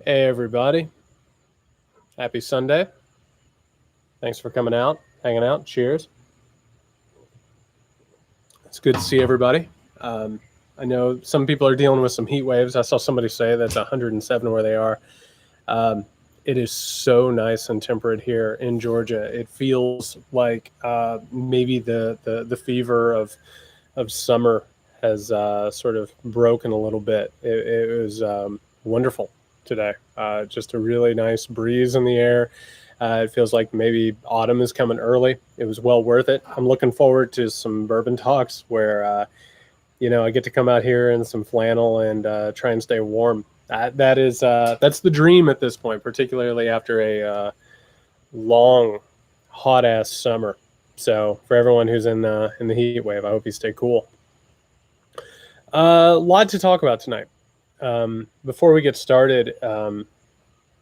Hey, everybody. Happy Sunday. Thanks for coming out, hanging out. Cheers. It's good to see everybody. I know some people are dealing with some heat waves. I saw somebody say that's 107 where they are. Um, it is so nice and temperate here in Georgia. It feels like maybe the fever of summer has sort of broken a little bit. It was wonderful today. Just a really nice breeze in the air. It feels like maybe autumn is coming early. It was well worth it. I'm looking forward to some bourbon talks where I get to come out here in some flannel and try and stay warm. That's the dream at this point, particularly after a long, hot ass summer. So for everyone who's in the heat wave, I hope you stay cool. A lot to talk about tonight. Before we get started,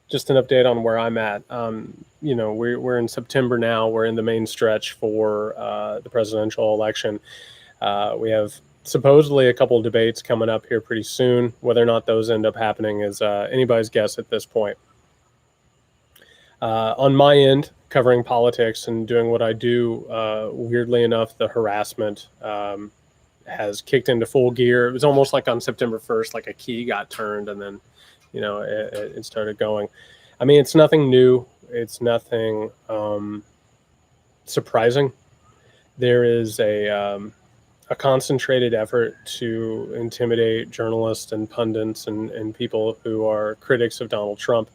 just an update on where I'm at. We're in September now. We're in the main stretch for the presidential election. We have supposedly a couple of debates coming up here pretty soon. Whether or not those end up happening is anybody's guess at this point. On my end, covering politics and doing what I do, weirdly enough, the harassment has kicked into full gear. It was almost like on September 1st, like a key got turned and then, it started going. I mean, it's nothing new. It's nothing surprising. There is a concentrated effort to intimidate journalists and pundits and people who are critics of Donald Trump.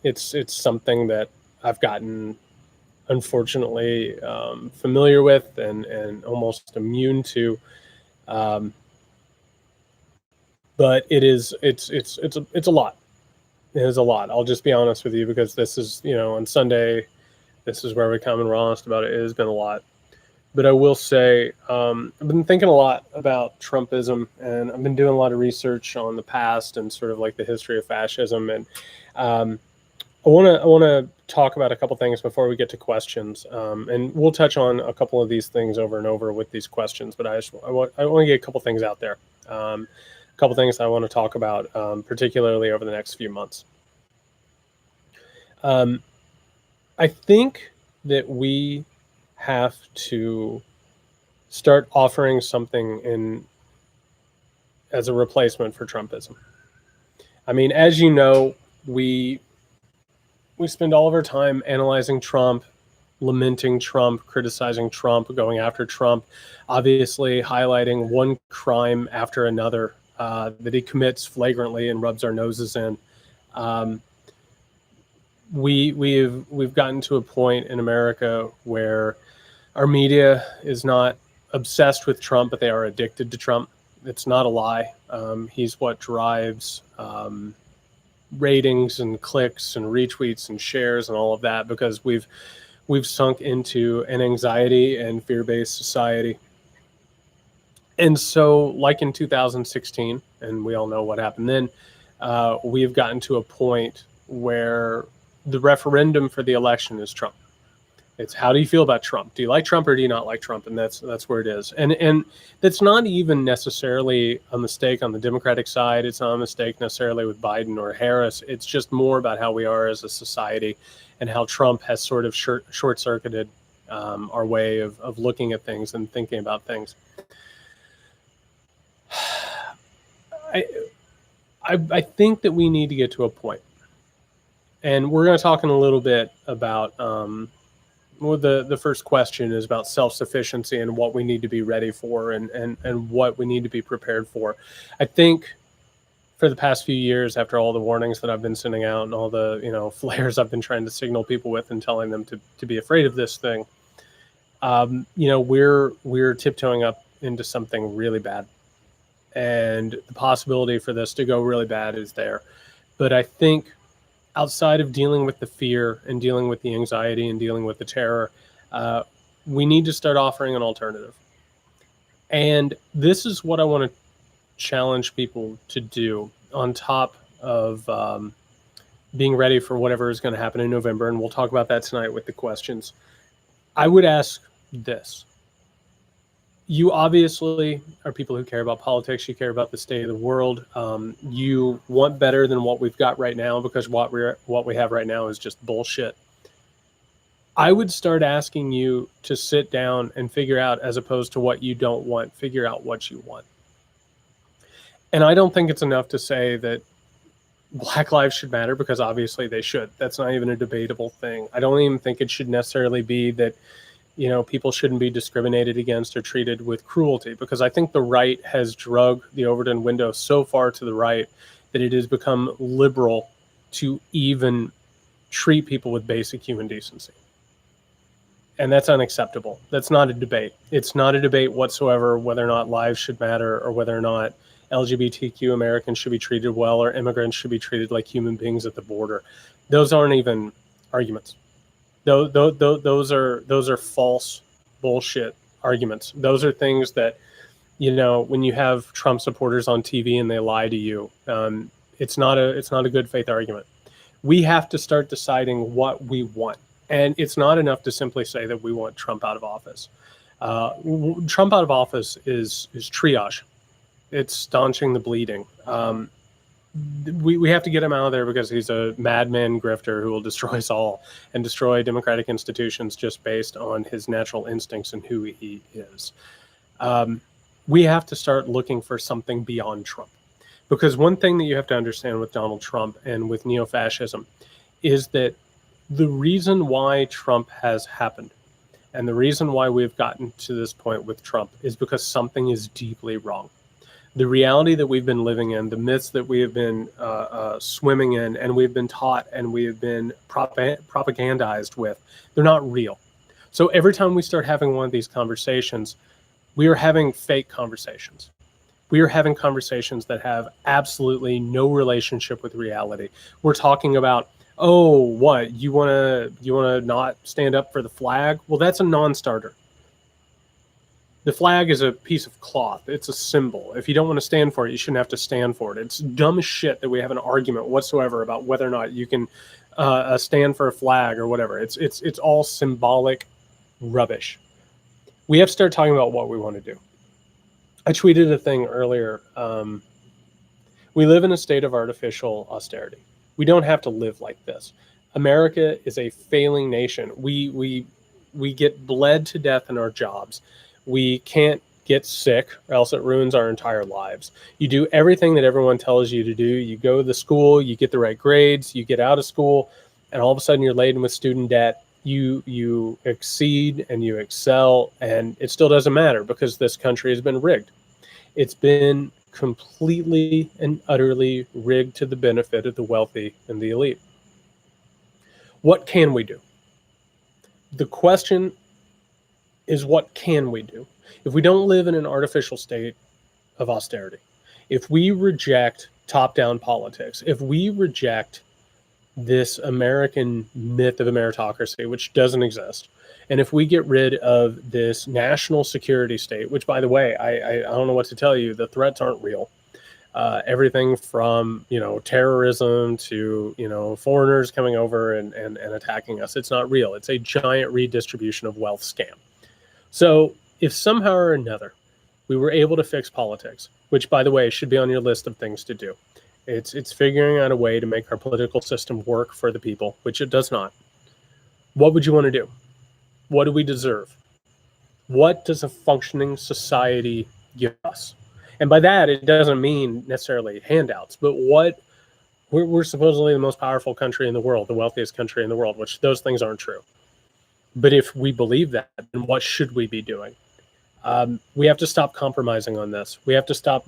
It's something that I've gotten, unfortunately, familiar with and almost immune to. But it's a lot. It is a lot. I'll just be honest with you because this is, on Sunday, this is where we come and we're honest about it. It has been a lot. But I will say, I've been thinking a lot about Trumpism, and I've been doing a lot of research on the past and sort of like the history of fascism. And I want to talk about a couple things before we get to questions, and we'll touch on a couple of these things over and over with these questions. But I want to get a couple things out there, a couple things I want to talk about, particularly over the next few months. I think that we have to start offering something in as a replacement for Trumpism. I mean, as you know, we spend all of our time analyzing Trump, lamenting Trump, criticizing Trump, going after Trump, obviously highlighting one crime after another that he commits flagrantly and rubs our noses in. We've gotten to a point in America where our media is not obsessed with Trump, but they are addicted to Trump. It's not a lie. He's what drives ratings and clicks and retweets and shares and all of that, because we've sunk into an anxiety and fear-based society. And so, like in 2016, and we all know what happened then, we've gotten to a point where the referendum for the election is Trump. It's how do you feel about Trump? Do you like Trump or do you not like Trump? And that's where it is. And that's not even necessarily a mistake on the Democratic side. It's not a mistake necessarily with Biden or Harris. It's just more about how we are as a society and how Trump has sort of short-circuited our way of looking at things and thinking about things. I think that we need to get to a point. And we're going to talk in a little bit about well, the first question is about self-sufficiency and what we need to be ready for and what we need to be prepared for. I think for the past few years, after all the warnings that I've been sending out and all the flares I've been trying to signal people with and telling them to be afraid of this thing, we're tiptoeing up into something really bad. And the possibility for this to go really bad is there. But I think outside of dealing with the fear and dealing with the anxiety and dealing with the terror, we need to start offering an alternative. And this is what I want to challenge people to do on top of being ready for whatever is going to happen in November. And we'll talk about that tonight with the questions. I would ask this. You obviously are people who care about politics. You care about the state of the world. You want better than what we've got right now, because what we have right now is just bullshit. I would start asking you to sit down and figure out, as opposed to what you don't want, figure out what you want. And I don't think it's enough to say that Black lives should matter, because obviously they should. That's not even a debatable thing. I don't even think it should necessarily be that, people shouldn't be discriminated against or treated with cruelty, because I think the right has drug the Overton window so far to the right that it has become liberal to even treat people with basic human decency. And that's unacceptable. That's not a debate. It's not a debate whatsoever whether or not lives should matter, or whether or not LGBTQ Americans should be treated well, or immigrants should be treated like human beings at the border. Those aren't even arguments. Those are false bullshit arguments. Those are things that, when you have Trump supporters on TV and they lie to you, it's not a good faith argument. We have to start deciding what we want. And it's not enough to simply say that we want Trump out of office. Trump out of office is triage. It's staunching the bleeding. We have to get him out of there, because he's a madman grifter who will destroy us all and destroy democratic institutions just based on his natural instincts and who he is. We have to start looking for something beyond Trump. Because one thing that you have to understand with Donald Trump and with neo-fascism is that the reason why Trump has happened, and the reason why we've gotten to this point with Trump, is because something is deeply wrong. The reality that we've been living in, the myths that we have been swimming in, and we've been taught, and we have been propagandized with, they're not real. So every time we start having one of these conversations, we are having fake conversations. We are having conversations that have absolutely no relationship with reality. We're talking about, oh, what, you wanna not stand up for the flag? Well, that's a non-starter. The flag is a piece of cloth. It's a symbol. If you don't want to stand for it, you shouldn't have to stand for it. It's dumb as shit that we have an argument whatsoever about whether or not you can stand for a flag or whatever. It's all symbolic rubbish. We have to start talking about what we want to do. I tweeted a thing earlier. We live in a state of artificial austerity. We don't have to live like this. America is a failing nation. We get bled to death in our jobs. We can't get sick, or else it ruins our entire lives. You do everything that everyone tells you to do. You go to the school, you get the right grades, you get out of school, and all of a sudden you're laden with student debt. You exceed and you excel, and it still doesn't matter, because this country has been rigged. It's been completely and utterly rigged to the benefit of the wealthy and the elite. What can we do? The question is, what can we do? If we don't live in an artificial state of austerity, if we reject top-down politics, if we reject this American myth of a meritocracy, which doesn't exist, and if we get rid of this national security state, which, by the way, I don't know what to tell you, the threats aren't real. Everything from, terrorism to, foreigners coming over and attacking us, it's not real. It's a giant redistribution of wealth scam. So if somehow or another we were able to fix politics, which, by the way, should be on your list of things to do, it's figuring out a way to make our political system work for the people, which it does not. What would you want to do? What do we deserve? What does a functioning society give us? And by that, it doesn't mean necessarily handouts, but we're supposedly the most powerful country in the world, the wealthiest country in the world, which those things aren't true. But if we believe that, then what should we be doing? We have to stop compromising on this. We have to stop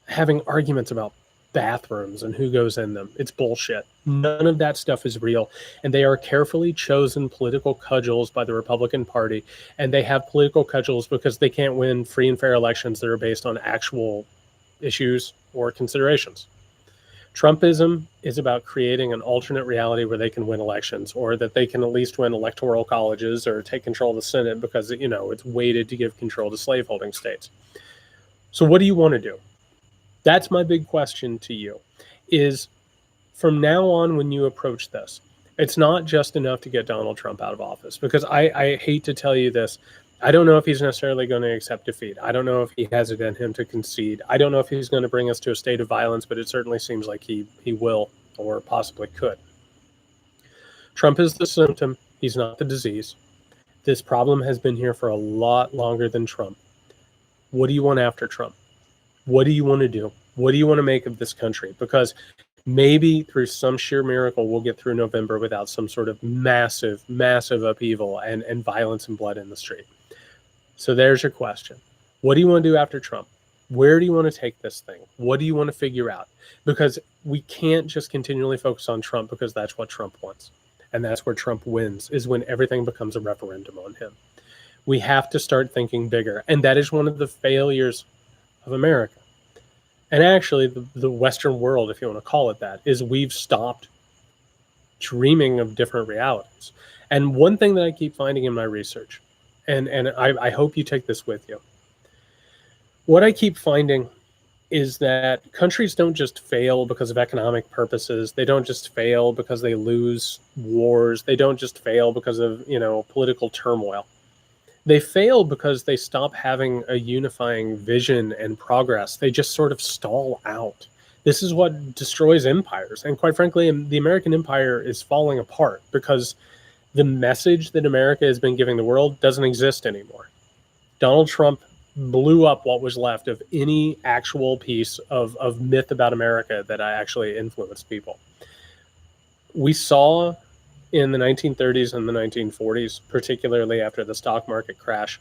having arguments about bathrooms and who goes in them. It's bullshit. None of that stuff is real. And they are carefully chosen political cudgels by the Republican Party. And they have political cudgels because they can't win free and fair elections that are based on actual issues or considerations. Trumpism is about creating an alternate reality where they can win elections, or that they can at least win electoral colleges or take control of the Senate because, it's weighted to give control to slaveholding states. So what do you want to do? That's my big question to you, is from now on, when you approach this, it's not just enough to get Donald Trump out of office, because I hate to tell you this. I don't know if he's necessarily going to accept defeat. I don't know if he has it in him to concede. I don't know if he's going to bring us to a state of violence, but it certainly seems like he will or possibly could. Trump is the symptom. He's not the disease. This problem has been here for a lot longer than Trump. What do you want after Trump? What do you want to do? What do you want to make of this country? Because maybe through some sheer miracle, we'll get through November without some sort of massive, massive upheaval and violence and blood in the street. So there's your question. What do you want to do after Trump? Where do you want to take this thing? What do you want to figure out? Because we can't just continually focus on Trump because that's what Trump wants. And that's where Trump wins, is when everything becomes a referendum on him. We have to start thinking bigger. And that is one of the failures of America. And actually, the Western world, if you want to call it that, is we've stopped dreaming of different realities. And one thing that I keep finding in my research, and I hope you take this with you, what I keep finding is that countries don't just fail because of economic purposes. They don't just fail because they lose wars. They don't just fail because of, political turmoil. They fail because they stop having a unifying vision and progress. They just sort of stall out. This is what destroys empires. And quite frankly, the American empire is falling apart because the message that America has been giving the world doesn't exist anymore. Donald Trump blew up what was left of any actual piece of myth about America that actually influenced people. We saw in the 1930s and the 1940s, particularly after the stock market crash,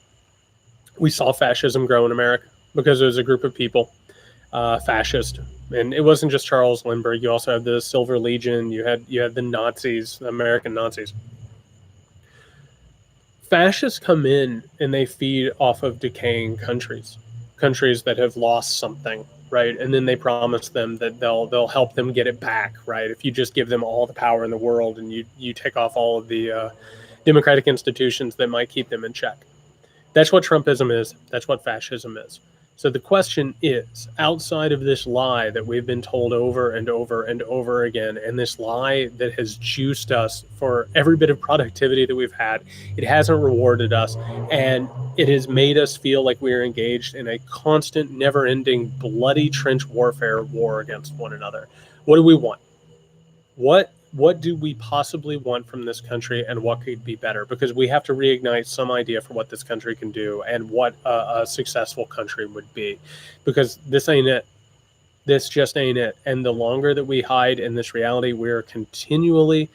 we saw fascism grow in America because there was a group of people, fascist, and it wasn't just Charles Lindbergh. You also had the Silver Legion. You had the Nazis, the American Nazis. Fascists come in and they feed off of decaying countries that have lost something, right? And then they promise them that they'll help them get it back, right? If you just give them all the power in the world and you take off all of the democratic institutions that might keep them in check. That's what Trumpism is. That's what fascism is. So the question is, outside of this lie that we've been told over and over and over again, and this lie that has juiced us for every bit of productivity that we've had, it hasn't rewarded us, and it has made us feel like we are engaged in a constant, never-ending, bloody trench warfare war against one another. What do we want? What do we possibly want from this country, and what could be better? Because we have to reignite some idea for what this country can do and what a successful country would be. Because this ain't it. This just ain't it. And the longer that we hide in this reality, we're continually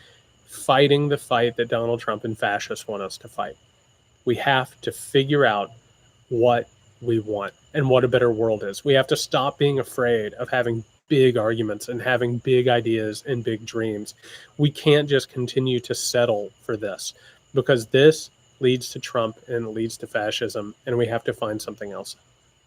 fighting the fight that Donald Trump and fascists want us to fight. We have to figure out what we want and what a better world is. We have to stop being afraid of having big arguments and having big ideas and big dreams. We can't just continue to settle for this, because this leads to Trump and it leads to fascism, and we have to find something else.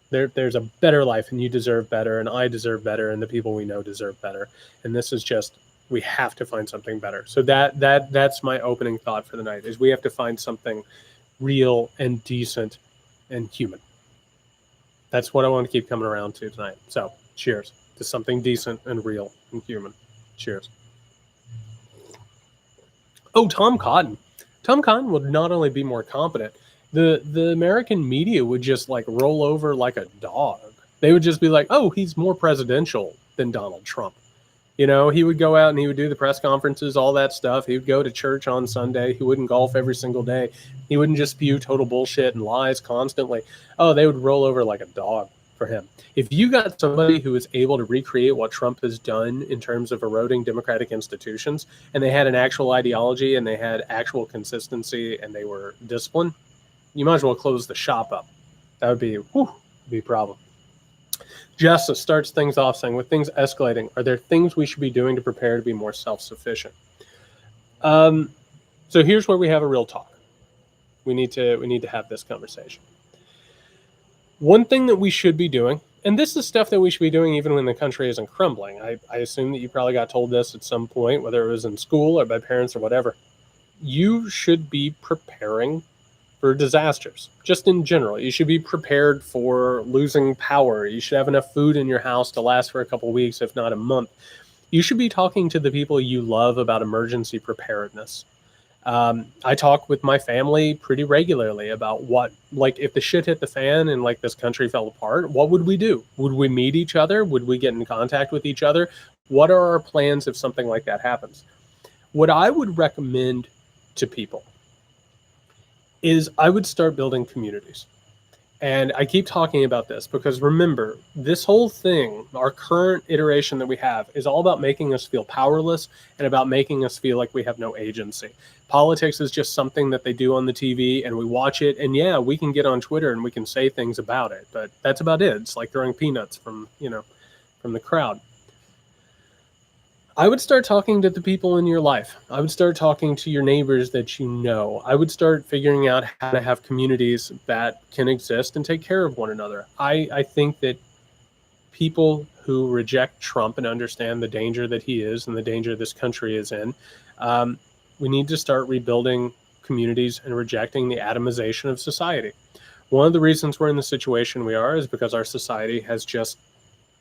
There's a better life, and you deserve better, and I deserve better, and the people we know deserve better. And this is just, we have to find something better. So that's my opening thought for the night, is we have to find something real and decent and human. That's what I want to keep coming around to tonight. So cheers to something decent and real and human. Cheers. Oh, Tom Cotton. Tom Cotton would not only be more competent, the American media would just like roll over like a dog. They would just be like, oh, he's more presidential than Donald Trump. You know, he would go out and he would do the press conferences, all that stuff. He would go to church on Sunday. He wouldn't golf every single day. He wouldn't just spew total bullshit and lies constantly. Oh, they would roll over like a dog for him. If you got somebody who is able to recreate what Trump has done in terms of eroding democratic institutions, and they had an actual ideology and they had actual consistency and they were disciplined, you might as well close the shop up. That would be a problem. Justice starts things off saying, with things escalating, are there things we should be doing to prepare to be more self-sufficient? So here's where we have a real talk. We need to have this conversation. One thing that we should be doing, and this is stuff that we should be doing even when the country isn't crumbling. I assume that you probably got told this at some point, whether it was in school or by parents or whatever. You should be preparing for disasters, just in general. You should be prepared for losing power. You should have enough food in your house to last for a couple of weeks, if not a month. You should be talking to the people you love about emergency preparedness. I talk with my family pretty regularly about what, like, if the shit hit the fan and like this country fell apart, what would we do? Would we meet each other? Would we get in contact with each other? What are our plans if something like that happens? What I would recommend to people is I would start building communities. And I keep talking about this because remember, this whole thing, our current iteration that we have, is all about making us feel powerless and about making us feel like we have no agency. Politics is just something that they do on the TV and we watch it. And yeah, we can get on Twitter and we can say things about it, but that's about it. It's like throwing peanuts from the crowd. I would start talking to the people in your life. I would start talking to your neighbors that you know. I would start figuring out how to have communities that can exist and take care of one another. I think that people who reject Trump and understand the danger that he is and the danger this country is in, we need to start rebuilding communities and rejecting the atomization of society. One of the reasons we're in the situation we are is because our society has just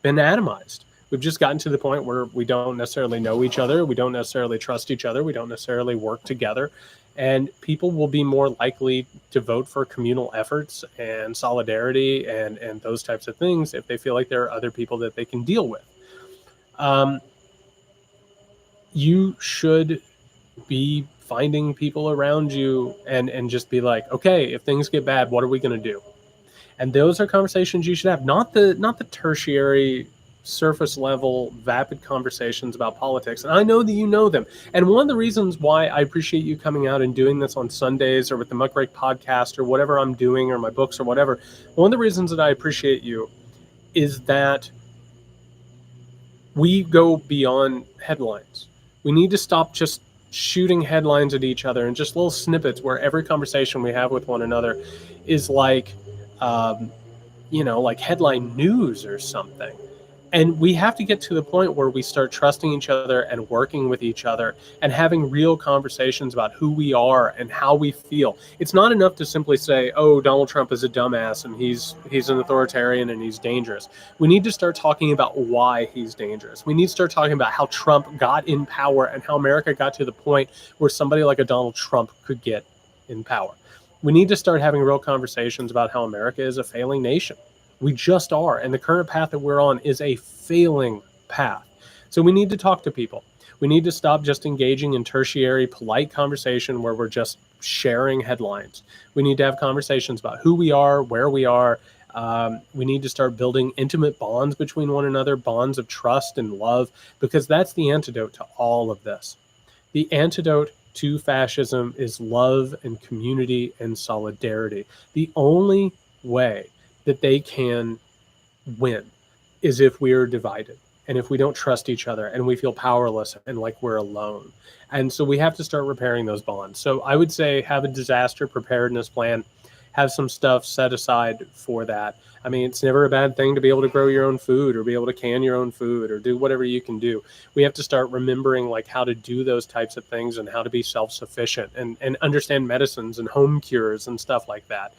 been atomized. We've just gotten to the point where we don't necessarily know each other. We don't necessarily trust each other. We don't necessarily work together. And people will be more likely to vote for communal efforts and solidarity and those types of things if they feel like there are other people that they can deal with. You should be finding people around you and just be like, okay, if things get bad, what are we going to do? And those are conversations you should have, not the tertiary, surface level, vapid conversations about politics. And I know that you know them. And one of the reasons why I appreciate you coming out and doing this on Sundays or with the Muckrake podcast or whatever I'm doing or my books or whatever, one of the reasons that I appreciate you is that we go beyond headlines. We need to stop just shooting headlines at each other and just little snippets where every conversation we have with one another is like, like headline news or something. And we have to get to the point where we start trusting each other and working with each other and having real conversations about who we are and how we feel. It's not enough to simply say, oh, Donald Trump is a dumbass and he's an authoritarian and he's dangerous. We need to start talking about why he's dangerous. We need to start talking about how Trump got in power and how America got to the point where somebody like a Donald Trump could get in power. We need to start having real conversations about how America is a failing nation. We just are. And the current path that we're on is a failing path. So we need to talk to people. We need to stop just engaging in tertiary, polite conversation where we're just sharing headlines. We need to have conversations about who we are, where we are. We need to start building intimate bonds between one another, bonds of trust and love, because that's the antidote to all of this. The antidote to fascism is love and community and solidarity. The only way that they can win is if we are divided and if we don't trust each other and we feel powerless and like we're alone. And so we have to start repairing those bonds. So I would say have a disaster preparedness plan, have some stuff set aside for that. I mean, it's never a bad thing to be able to grow your own food or be able to can your own food or do whatever you can do. We have to start remembering like how to do those types of things and how to be self-sufficient and understand medicines and home cures and stuff like that.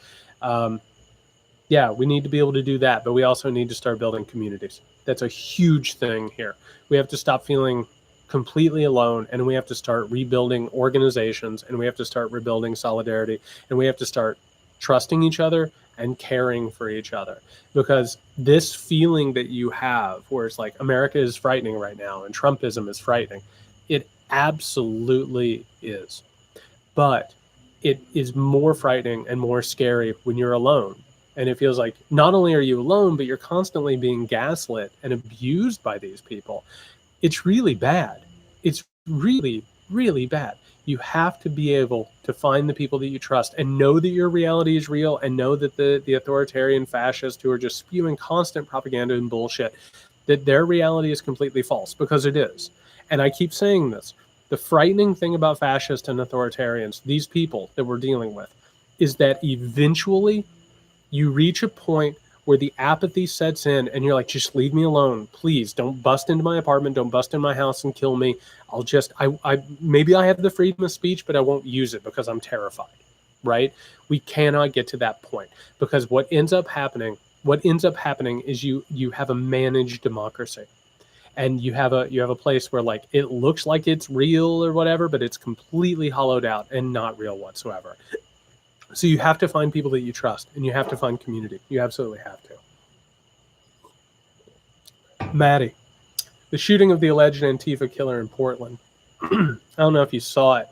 Yeah, we need to be able to do that, but we also need to start building communities. That's a huge thing here. We have to stop feeling completely alone, and we have to start rebuilding organizations, and we have to start rebuilding solidarity, and we have to start trusting each other and caring for each other. Because this feeling that you have, where it's like America is frightening right now and Trumpism is frightening, it absolutely is. But it is more frightening and more scary when you're alone. And it feels like not only are you alone, but you're constantly being gaslit and abused by these people. It's really bad. It's really, really bad. You have to be able to find the people that you trust and know that your reality is real and know that the authoritarian fascists who are just spewing constant propaganda and bullshit, that their reality is completely false, because it is. And I keep saying this. The frightening thing about fascists and authoritarians, these people that we're dealing with, is that eventually you reach a point where the apathy sets in and you're like, just leave me alone. Please don't bust into my apartment. Don't bust in my house and kill me. Maybe I have the freedom of speech, but I won't use it because I'm terrified, right? We cannot get to that point, because what ends up happening is you have a managed democracy. and you have a place where like it looks like it's real or whatever, but it's completely hollowed out and not real whatsoever. So you have to find people that you trust, and you have to find community. You absolutely have to. Maddie, the shooting of the alleged Antifa killer in Portland. I don't know if you saw it.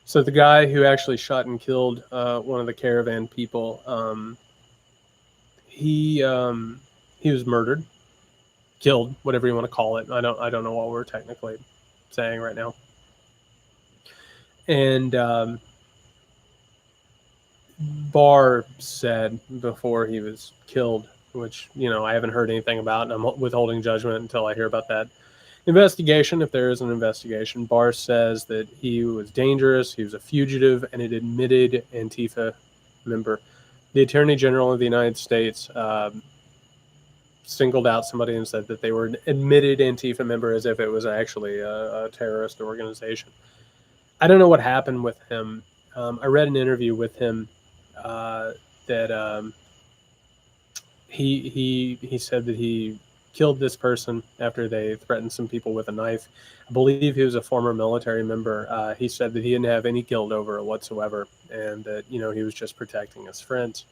So the guy who actually shot and killed one of the caravan people, he was murdered, killed, whatever you want to call it. I don't know what we're technically saying right now. And Barr said before he was killed, which, I haven't heard anything about, and I'm withholding judgment until I hear about that investigation, if there is an investigation. Barr says that he was dangerous, he was a fugitive, and an admitted Antifa member. The Attorney General of the United States singled out somebody and said that they were an admitted Antifa member as if it was actually a terrorist organization. I don't know what happened with him. I read an interview with him that he said that he killed this person after they threatened some people with a knife. I believe he was a former military member. He said that he didn't have any guilt over it whatsoever, and that he was just protecting his friends.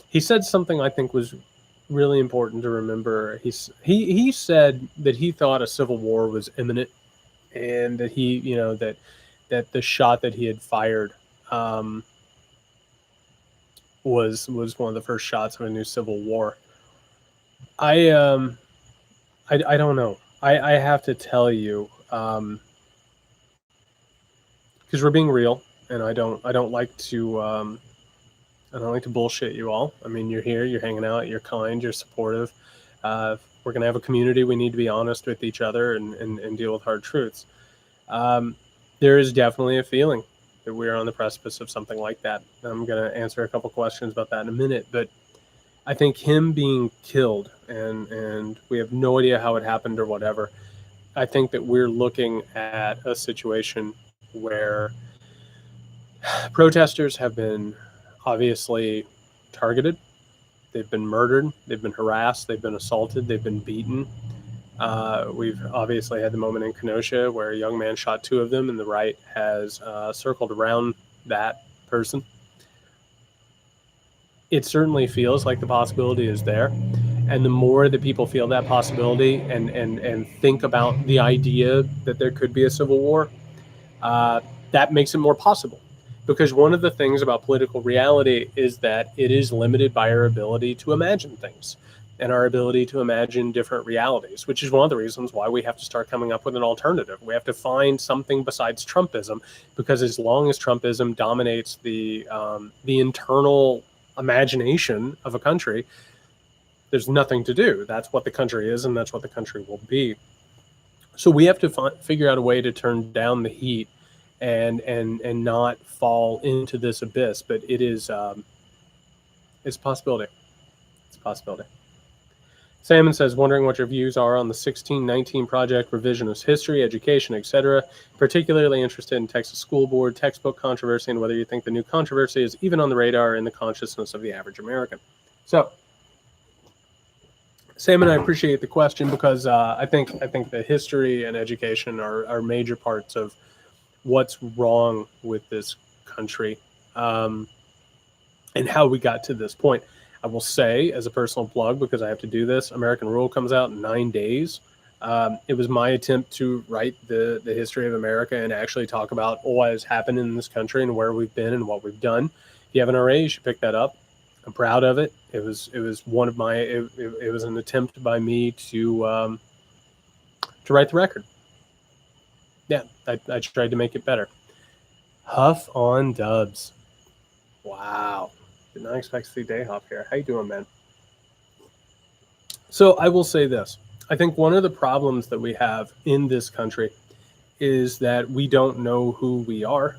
He said something I think was really important to remember. He said that he thought a civil war was imminent, and that he that the shot that he had fired was one of the first shots of a new civil war. I don't know. I have to tell you, because we're being real, and I don't like to bullshit you all. I mean, you're here, you're hanging out, you're kind, you're supportive. We're gonna have a community. We need to be honest with each other and deal with hard truths. There is definitely a feeling that we're on the precipice of something like that. I'm gonna answer a couple questions about that in a minute, but I think him being killed, and we have no idea how it happened or whatever. I think that we're looking at a situation where protesters have been obviously targeted. They've been murdered. They've been harassed. They've been assaulted. They've been beaten. We've obviously had the moment in Kenosha where a young man shot two of them, and the right has circled around that person. It certainly feels like the possibility is there. And the more that people feel that possibility and think about the idea that there could be a civil war, that makes it more possible. Because one of the things about political reality is that it is limited by our ability to imagine things and our ability to imagine different realities, which is one of the reasons why we have to start coming up with an alternative. We have to find something besides Trumpism, because as long as Trumpism dominates the internal imagination of a country, there's nothing to do. That's what the country is, and that's what the country will be. So we have to figure out a way to turn down the heat and not fall into this abyss. But it is it's a possibility. It's a possibility. Salmon says, wondering what your views are on the 1619 project, revisionist history, education, etc. Particularly interested in Texas school board textbook controversy, and whether you think the new controversy is even on the radar in the consciousness of the average American. So, Salmon, I appreciate the question, because I think the history and education are major parts of what's wrong with this country, and how we got to this point. I will say, as a personal plug, because I have to do this, American Rule comes out in 9 days. It was my attempt to write the history of America and actually talk about what has happened in this country and where we've been and what we've done. If you haven't already, you should pick that up. I'm proud of it. It was one of my. It was an attempt by me to write the record. Yeah, I tried to make it better. Huff on Dubs. Wow. Did not expect to see Dayhop here. How you doing, man? So I will say this. I think one of the problems that we have in this country is that we don't know who we are.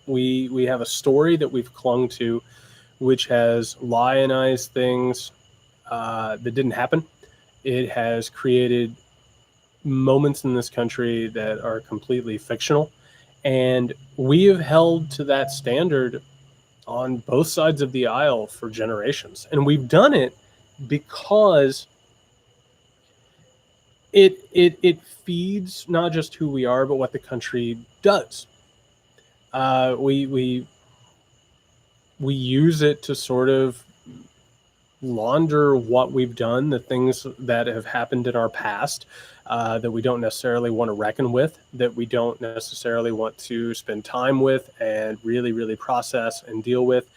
We have a story that we've clung to, which has lionized things that didn't happen. It has created moments in this country that are completely fictional. And we have held to that standard on both sides of the aisle for generations. And we've done it because it feeds not just who we are, but what the country does. We use it to sort of launder what we've done, the things that have happened in our past that we don't necessarily want to reckon with, that we don't necessarily want to spend time with and really, really process and deal with.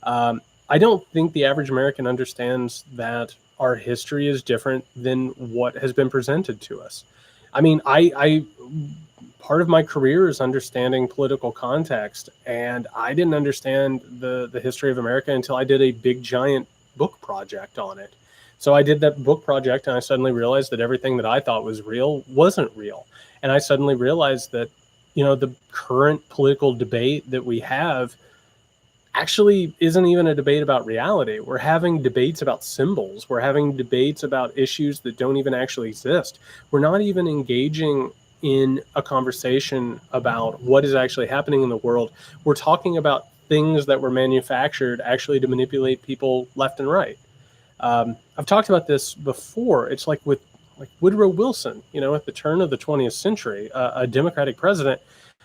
I don't think the average American understands that our history is different than what has been presented to us. I mean, I part of my career is understanding political context, and I didn't understand the history of America until I did a big giant book project on it. So I did that book project, and I suddenly realized that everything that I thought was real wasn't real. And I suddenly realized that, the current political debate that we have actually isn't even a debate about reality. We're having debates about symbols. We're having debates about issues that don't even actually exist. We're not even engaging in a conversation about what is actually happening in the world. We're talking about things that were manufactured actually to manipulate people left and right. I've talked about this before. It's like with Woodrow Wilson, at the turn of the 20th century, a Democratic president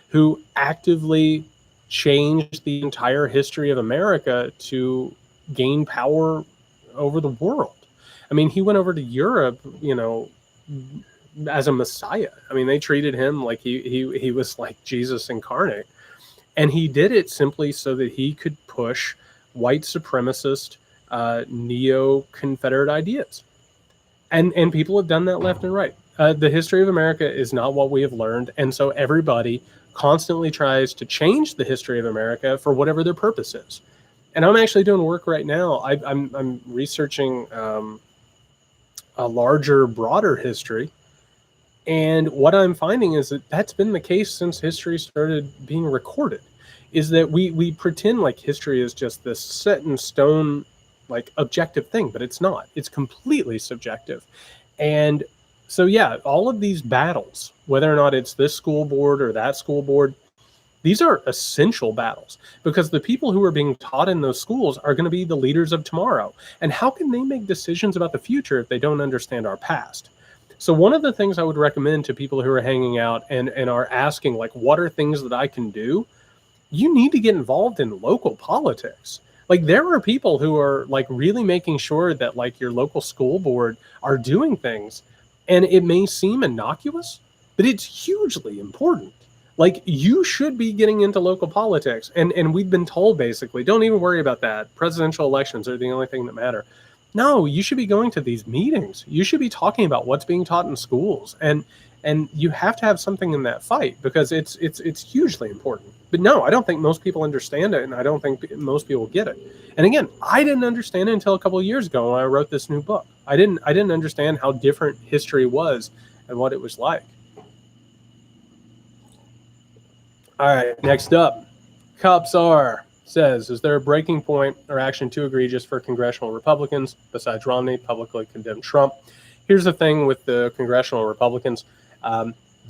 who actively changed the entire history of America to gain power over the world. I mean, he went over to Europe, as a messiah. I mean, they treated him like he was like Jesus incarnate. And he did it simply so that he could push white supremacist, neo-Confederate ideas. And people have done that left and right. The history of America is not what we have learned. And so everybody constantly tries to change the history of America for whatever their purpose is. And I'm actually doing work right now. I'm researching a larger, broader history. And what I'm finding is that that's been the case since history started being recorded, is that we pretend like history is just this set in stone, like objective thing, but it's not. It's completely subjective. And so, yeah, all of these battles, whether or not it's this school board or that school board, these are essential battles because the people who are being taught in those schools are going to be the leaders of tomorrow. And how can they make decisions about the future if they don't understand our past? So one of the things I would recommend to people who are hanging out and are asking, like, what are things that I can do? You need to get involved in local politics. Like, there are people who are like really making sure that like your local school board are doing things. And it may seem innocuous, but it's hugely important. Like, you should be getting into local politics. And we've been told basically, don't even worry about that. Presidential elections are the only thing that matter. No, you should be going to these meetings. You should be talking about what's being taught in schools. And you have to have something in that fight because it's hugely important. But no, I don't think most people understand it, and I don't think most people get it. And again, I didn't understand it until a couple of years ago when I wrote this new book. I didn't understand how different history was and what it was like. All right, next up, Copsar says, is there a breaking point or action too egregious for congressional Republicans besides Romney publicly condemn Trump? Here's the thing with the congressional Republicans.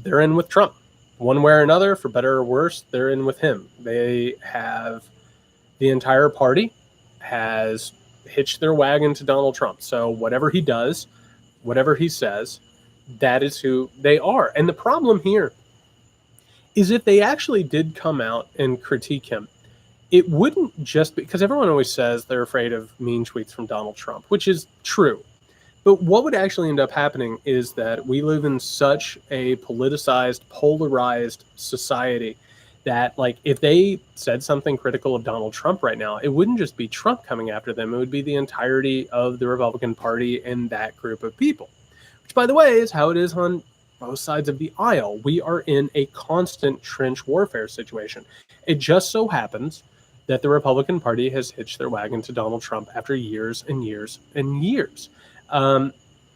They're in with Trump. One way or another, for better or worse, they're in with him. They have, the entire party has hitched their wagon to Donald Trump. So whatever he does, whatever he says, that is who they are. And the problem here is if they actually did come out and critique him, it wouldn't just be, because everyone always says they're afraid of mean tweets from Donald Trump, which is true. But what would actually end up happening is that we live in such a politicized, polarized society that, like, if they said something critical of Donald Trump right now, it wouldn't just be Trump coming after them. It would be the entirety of the Republican Party and that group of people, which, by the way, is how it is on both sides of the aisle. We are in a constant trench warfare situation. It just so happens that the Republican Party has hitched their wagon to Donald Trump after years and years and years.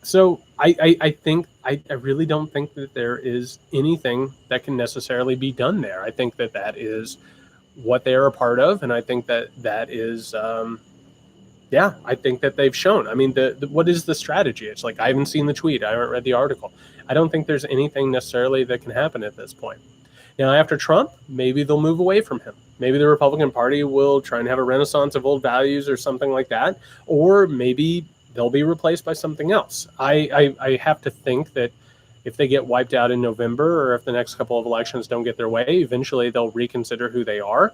So I think I really don't think that there is anything that can necessarily be done there. I think that is what they are a part of, and I think that is I think that they've shown. I mean, what is the strategy? It's like, I haven't seen the tweet, I haven't read the article. I don't think there's anything necessarily that can happen at this point. Now, after Trump, maybe they'll move away from him. Maybe the Republican Party will try and have a renaissance of old values or something like that, or maybe they'll be replaced by something else. I have to think that If they get wiped out in November, or if the next couple of elections don't get their way, eventually they'll reconsider who they are.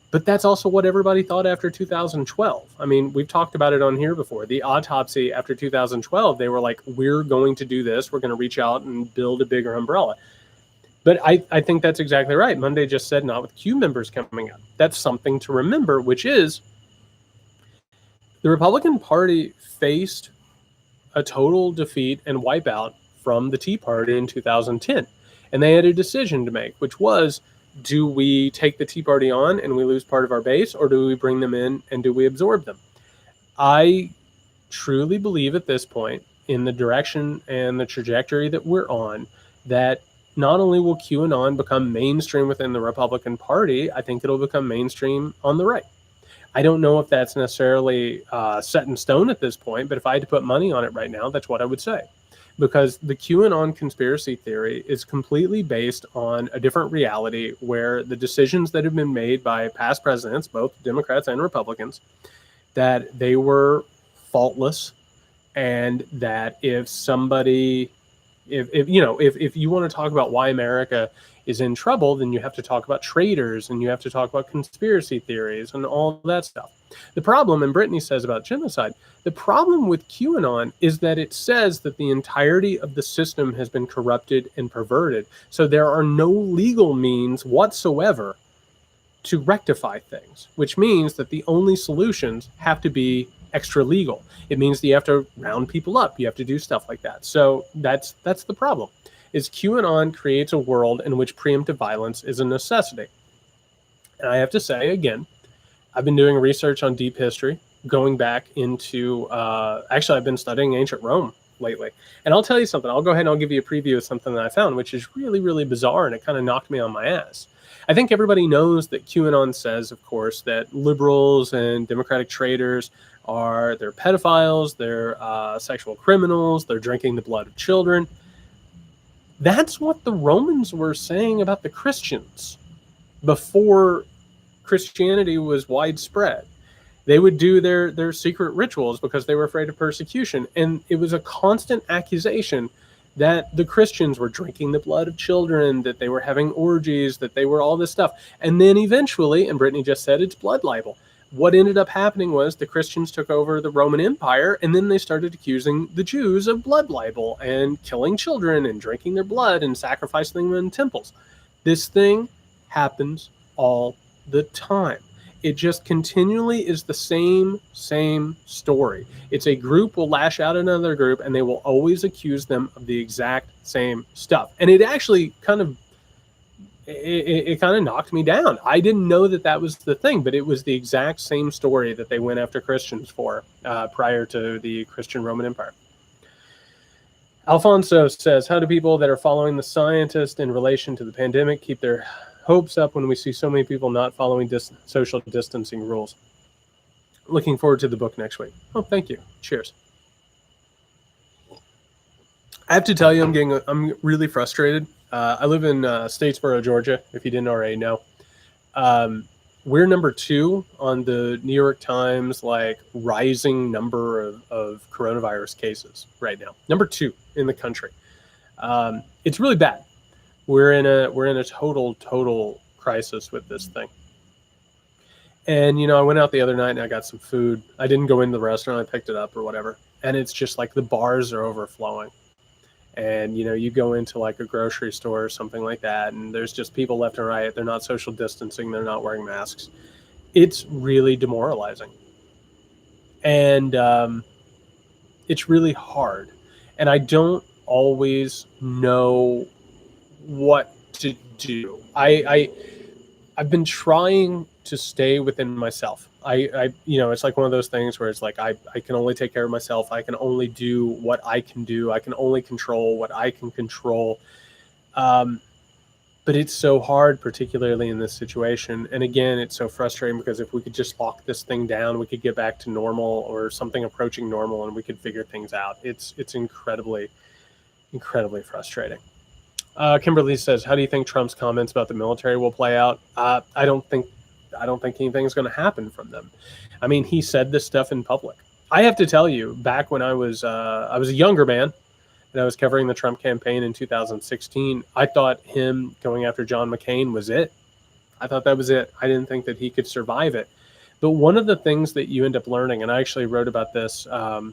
But that's also what everybody thought after 2012. I mean, we've talked about it on here before. The autopsy after 2012, they were like, we're going to do this. We're going to reach out and build a bigger umbrella. But I think that's exactly right. Monday just said not with Q members coming up. That's something to remember, which is the Republican Party faced a total defeat and wipeout from the Tea Party in 2010. And they had a decision to make, which was, do we take the Tea Party on and we lose part of our base, or do we bring them in and do we absorb them? I truly believe at this point, in the direction and the trajectory that we're on, that not only will QAnon become mainstream within the Republican Party, I think it'll become mainstream on the right. I don't know if that's necessarily set in stone at this point, but if I had to put money on it right now, that's what I would say. Because the QAnon conspiracy theory is completely based on a different reality where the decisions that have been made by past presidents, both Democrats and Republicans, that they were faultless, and that if somebody, if you want to talk about why America is in trouble, then you have to talk about traitors and you have to talk about conspiracy theories and all that stuff. The problem, and Brittany says about genocide, the problem with QAnon is that it says that the entirety of the system has been corrupted and perverted. So there are no legal means whatsoever to rectify things, which means that the only solutions have to be extra legal. It means that you have to round people up. You have to do stuff like that. So that's the problem. Is QAnon creates a world in which preemptive violence is a necessity. And I have to say, again, I've been doing research on deep history, going back into, actually, I've been studying ancient Rome lately. And I'll tell you something. I'll go ahead and I'll give you a preview of something that I found, which is really, really bizarre, and it kind of knocked me on my ass. I think everybody knows that QAnon says, of course, that liberals and Democratic traitors they're pedophiles, they're sexual criminals, they're drinking the blood of children. That's what the Romans were saying about the Christians before Christianity was widespread. They would do their secret rituals because they were afraid of persecution. And it was a constant accusation that the Christians were drinking the blood of children, that they were having orgies, that they were all this stuff. And then eventually, and Brittany just said, it's blood libel. What ended up happening was the Christians took over the Roman Empire, and then they started accusing the Jews of blood libel and killing children and drinking their blood and sacrificing them in temples. This thing happens all the time. It just continually is the same story. It's a group will lash out at another group, and they will always accuse them of the exact same stuff. And it actually kind of knocked me down. I didn't know that was the thing, but it was the exact same story that they went after Christians for prior to the Christian Roman Empire. Alfonso says, how do people that are following the scientist in relation to the pandemic keep their hopes up when we see so many people not following social distancing rules? Looking forward to the book next week. Oh, thank you. Cheers. I have to tell you, I'm really frustrated. I live in Statesboro, Georgia, if you didn't already know. We're number 2 on the New York Times rising number of coronavirus cases right now. Number 2 in the country. It's really bad. We're in a total crisis with this thing. And I went out the other night and I got some food. I didn't go into the restaurant. I picked it up or whatever. And it's just the bars are overflowing. And, you go into a grocery store or something like that, and there's just people left and right. They're not social distancing. They're not wearing masks. It's really demoralizing. And it's really hard. And I don't always know what to do. I've been trying to stay within myself. It's one of those things where it's I can only take care of myself. I can only do what I can do. I can only control what I can control. But it's so hard, particularly in this situation. And again, it's so frustrating because if we could just lock this thing down, we could get back to normal or something approaching normal, and we could figure things out. It's incredibly, incredibly frustrating. Kimberly says, how do you think Trump's comments about the military will play out? I don't think anything's going to happen from them. I mean, he said this stuff in public. I have to tell you, back when I was a younger man, and I was covering the Trump campaign in 2016, I thought him going after John McCain was it. I thought that was it. I didn't think that he could survive it. But one of the things that you end up learning, and I actually wrote about this, I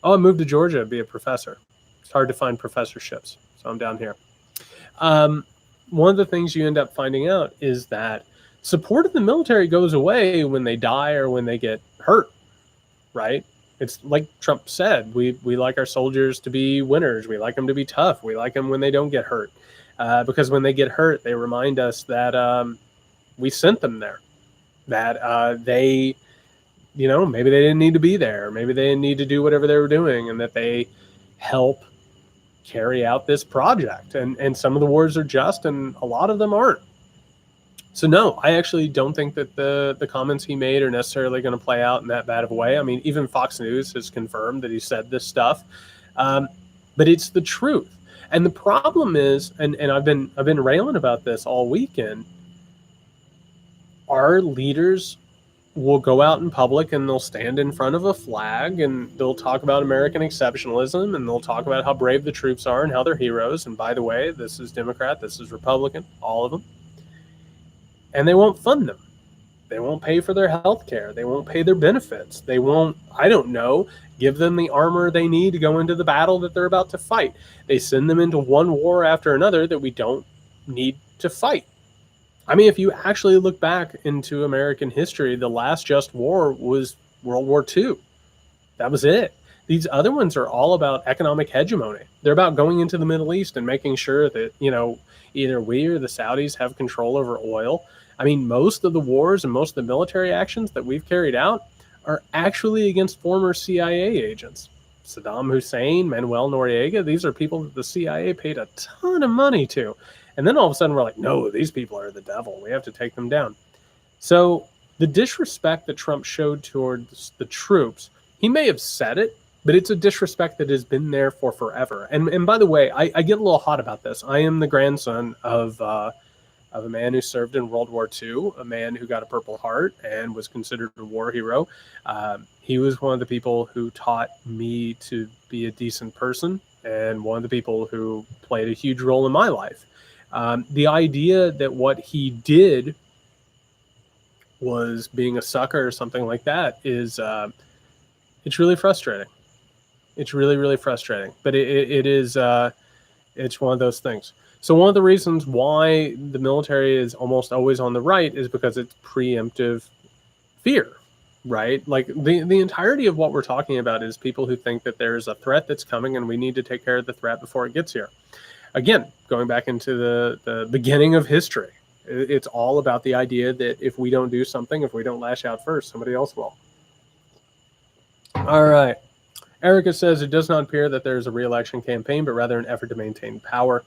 moved to Georgia to be a professor. It's hard to find professorships, so I'm down here. One of the things you end up finding out is that support of the military goes away when they die or when they get hurt, right? It's like Trump said, we like our soldiers to be winners. We like them to be tough. We like them when they don't get hurt. Because when they get hurt, they remind us that we sent them there, that they, maybe they didn't need to be there. Maybe they didn't need to do whatever they were doing, and that they help carry out this project. And some of the wars are just, and a lot of them aren't. So no, I actually don't think that the comments he made are necessarily going to play out in that bad of a way. I mean, even Fox News has confirmed that he said this stuff, but it's the truth. And the problem is, and I've been railing about this all weekend, our leaders will go out in public and they'll stand in front of a flag and they'll talk about American exceptionalism and they'll talk about how brave the troops are and how they're heroes. And by the way, this is Democrat, this is Republican, all of them. And they won't fund them. They won't pay for their health care. They won't pay their benefits. They won't, I don't know, give them the armor they need to go into the battle that they're about to fight. They send them into one war after another that we don't need to fight. I mean, if you actually look back into American history, the last just war was World War II. That was it. These other ones are all about economic hegemony. They're about going into the Middle East and making sure that, either we or the Saudis have control over oil. I mean, most of the wars and most of the military actions that we've carried out are actually against former CIA agents. Saddam Hussein, Manuel Noriega, these are people that the CIA paid a ton of money to. And then all of a sudden we're like, no, these people are the devil. We have to take them down. So the disrespect that Trump showed towards the troops, he may have said it, but it's a disrespect that has been there for forever. And by the way, I get a little hot about this. I am the grandson of a man who served in World War II, a man who got a Purple Heart and was considered a war hero. He was one of the people who taught me to be a decent person and one of the people who played a huge role in my life. The idea that what he did was being a sucker or something like that is, it's really frustrating. It's really, really frustrating, but it is, it's one of those things. So one of the reasons why the military is almost always on the right is because it's preemptive fear, right? Like the entirety of what we're talking about is people who think that there's a threat that's coming and we need to take care of the threat before it gets here. Again, going back into the beginning of history, it's all about the idea that if we don't do something, if we don't lash out first, somebody else will. All right. Erica says it does not appear that there's a re-election campaign, but rather an effort to maintain power.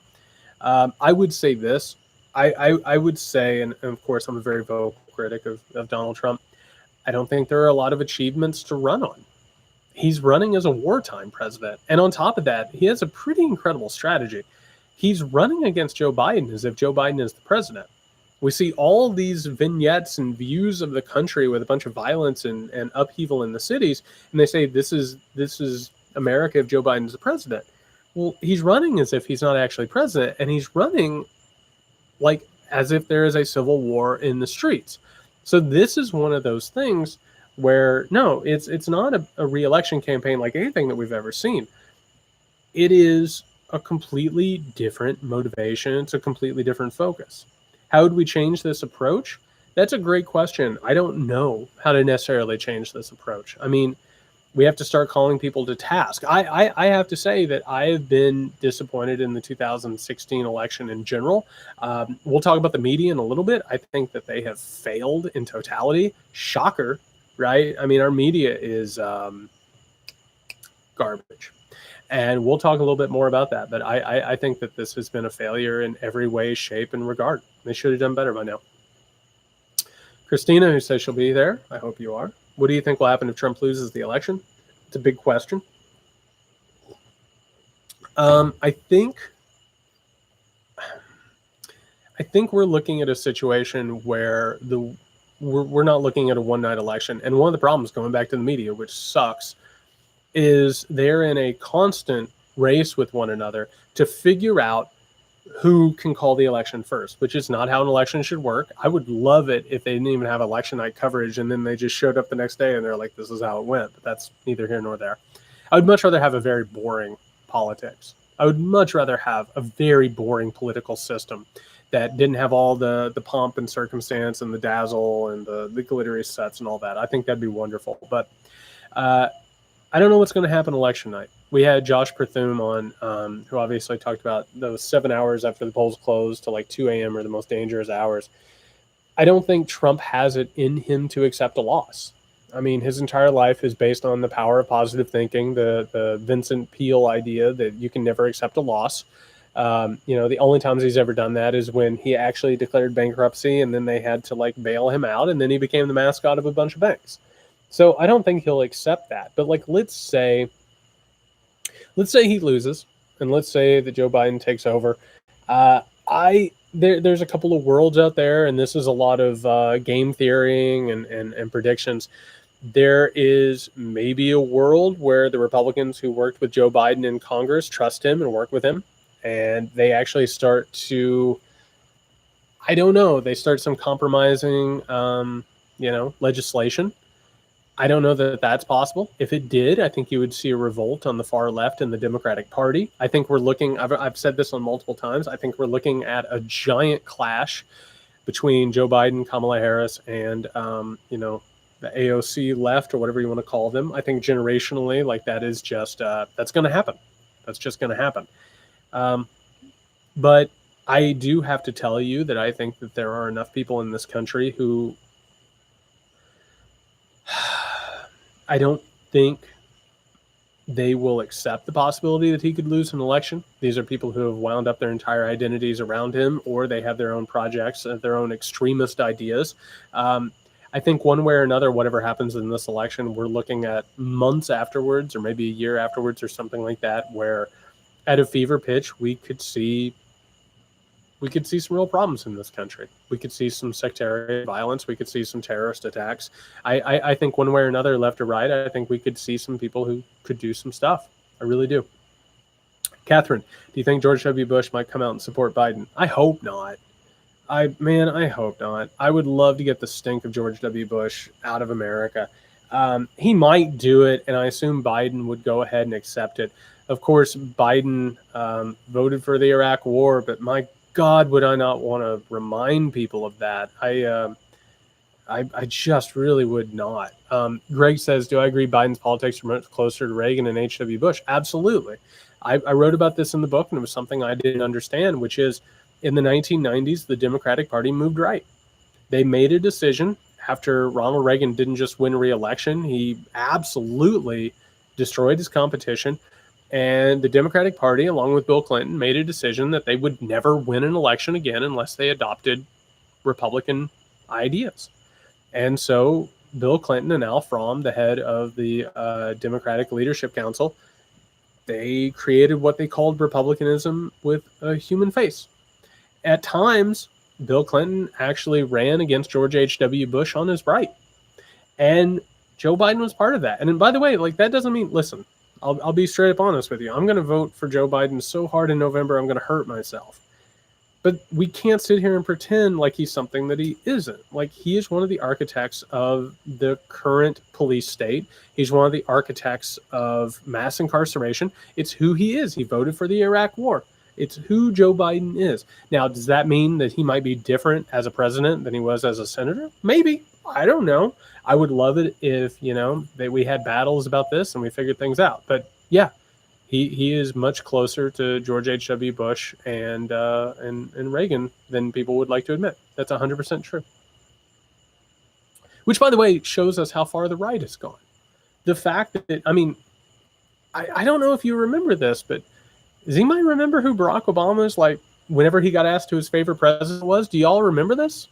I would say this. I would say, and of course, I'm a very vocal critic of Donald Trump. I don't think there are a lot of achievements to run on. He's running as a wartime president. And on top of that, he has a pretty incredible strategy. He's running against Joe Biden as if Joe Biden is the president. We see all these vignettes and views of the country with a bunch of violence and upheaval in the cities. And they say, this is America if Joe Biden's the president. Well, he's running as if he's not actually president. And he's running like as if there is a civil war in the streets. So this is one of those things where, no, it's not a re-election campaign like anything that we've ever seen. It is a completely different motivation. It's a completely different focus. How would we change this approach? That's a great question. I don't know how to necessarily change this approach. I mean, we have to start calling people to task. I have to say that I have been disappointed in the 2016 election in general. We'll talk about the media in a little bit. I think that they have failed in totality. Shocker, right? I mean, our media is garbage. And we'll talk a little bit more about that. But I think that this has been a failure in every way, shape, and regard. They should have done better by now. Christina, who says she'll be there. I hope you are. What do you think will happen if Trump loses the election? It's a big question. I think we're looking at a situation where we're not looking at a one-night election. And one of the problems, going back to the media, which sucks, is they're in a constant race with one another to figure out who can call the election first, which is not how an election should work. I would love it if they didn't even have election night coverage and then they just showed up the next day and they're like, this is how it went. But that's neither here nor there. I would much rather have a very boring politics. I would much rather have a very boring political system that didn't have all the pomp and circumstance and the dazzle and the glittery sets and all that. I think that'd be wonderful. But I don't know what's going to happen election night. We had Josh Perthum on, who obviously talked about those 7 hours after the polls closed to like 2 a.m. are the most dangerous hours. I don't think Trump has it in him to accept a loss. I mean, his entire life is based on the power of positive thinking, the Vincent Peale idea that you can never accept a loss. The only times he's ever done that is when he actually declared bankruptcy and then they had to like bail him out and then he became the mascot of a bunch of banks. So I don't think he'll accept that. But like, let's say he loses and let's say that Joe Biden takes over. There's a couple of worlds out there, and this is a lot of game theorying and predictions. There is maybe a world where the Republicans who worked with Joe Biden in Congress trust him and work with him, and they actually start to, I don't know, they start some compromising, legislation. I don't know that that's possible. If it did, I think you would see a revolt on the far left in the Democratic Party. I think we're looking, I've said this on multiple times, I think we're looking at a giant clash between Joe Biden, Kamala Harris, and, the AOC left or whatever you want to call them. I think generationally, like that is just, that's going to happen. That's just going to happen. But I do have to tell you that I think that there are enough people in this country who I don't think they will accept the possibility that he could lose an election. These are people who have wound up their entire identities around him, or they have their own projects, their own extremist ideas. I think one way or another, whatever happens in this election, we're looking at months afterwards, or maybe a year afterwards, or something like that, where at a fever pitch, we could see some real problems in this country. We could see some sectarian violence. We could see some terrorist attacks. I think one way or another, left or right, I think we could see some people who could do some stuff. I really do. Catherine, do you think George W. Bush might come out and support Biden? I hope not. I hope not. I would love to get the stink of George W. Bush out of America. He might do it, and I assume Biden would go ahead and accept it. Of course, Biden voted for the Iraq War, but my God, would I not want to remind people of that? I just really would not. Greg says, do I agree Biden's politics are much closer to Reagan and H.W. Bush? Absolutely. I wrote about this in the book, and it was something I didn't understand, which is in the 1990s, the Democratic Party moved right. They made a decision after Ronald Reagan didn't just win re-election. He absolutely destroyed his competition. And the Democratic Party, along with Bill Clinton, made a decision that they would never win an election again unless they adopted Republican ideas. And so Bill Clinton and Al Fromm, the head of the Democratic Leadership Council, they created what they called republicanism with a human face. At times, Bill Clinton actually ran against George H.W. Bush on his right. And Joe Biden was part of that. And by the way, like that doesn't mean, listen, I'll be straight up honest with you. I'm going to vote for Joe Biden so hard in November, I'm going to hurt myself. But we can't sit here and pretend like he's something that he isn't. Like, he is one of the architects of the current police state. He's one of the architects of mass incarceration. It's who he is. He voted for the Iraq War. It's who Joe Biden is. Now, does that mean that he might be different as a president than he was as a senator? Maybe. I don't know. I would love it if, that we had battles about this and we figured things out. But yeah, he is much closer to George H.W. Bush and Reagan than people would like to admit. That's 100% true. Which, by the way, shows us how far the right has gone. The fact that, I don't know if you remember this, but does anybody remember who Barack Obama's, whenever he got asked who his favorite president was? Do y'all remember this?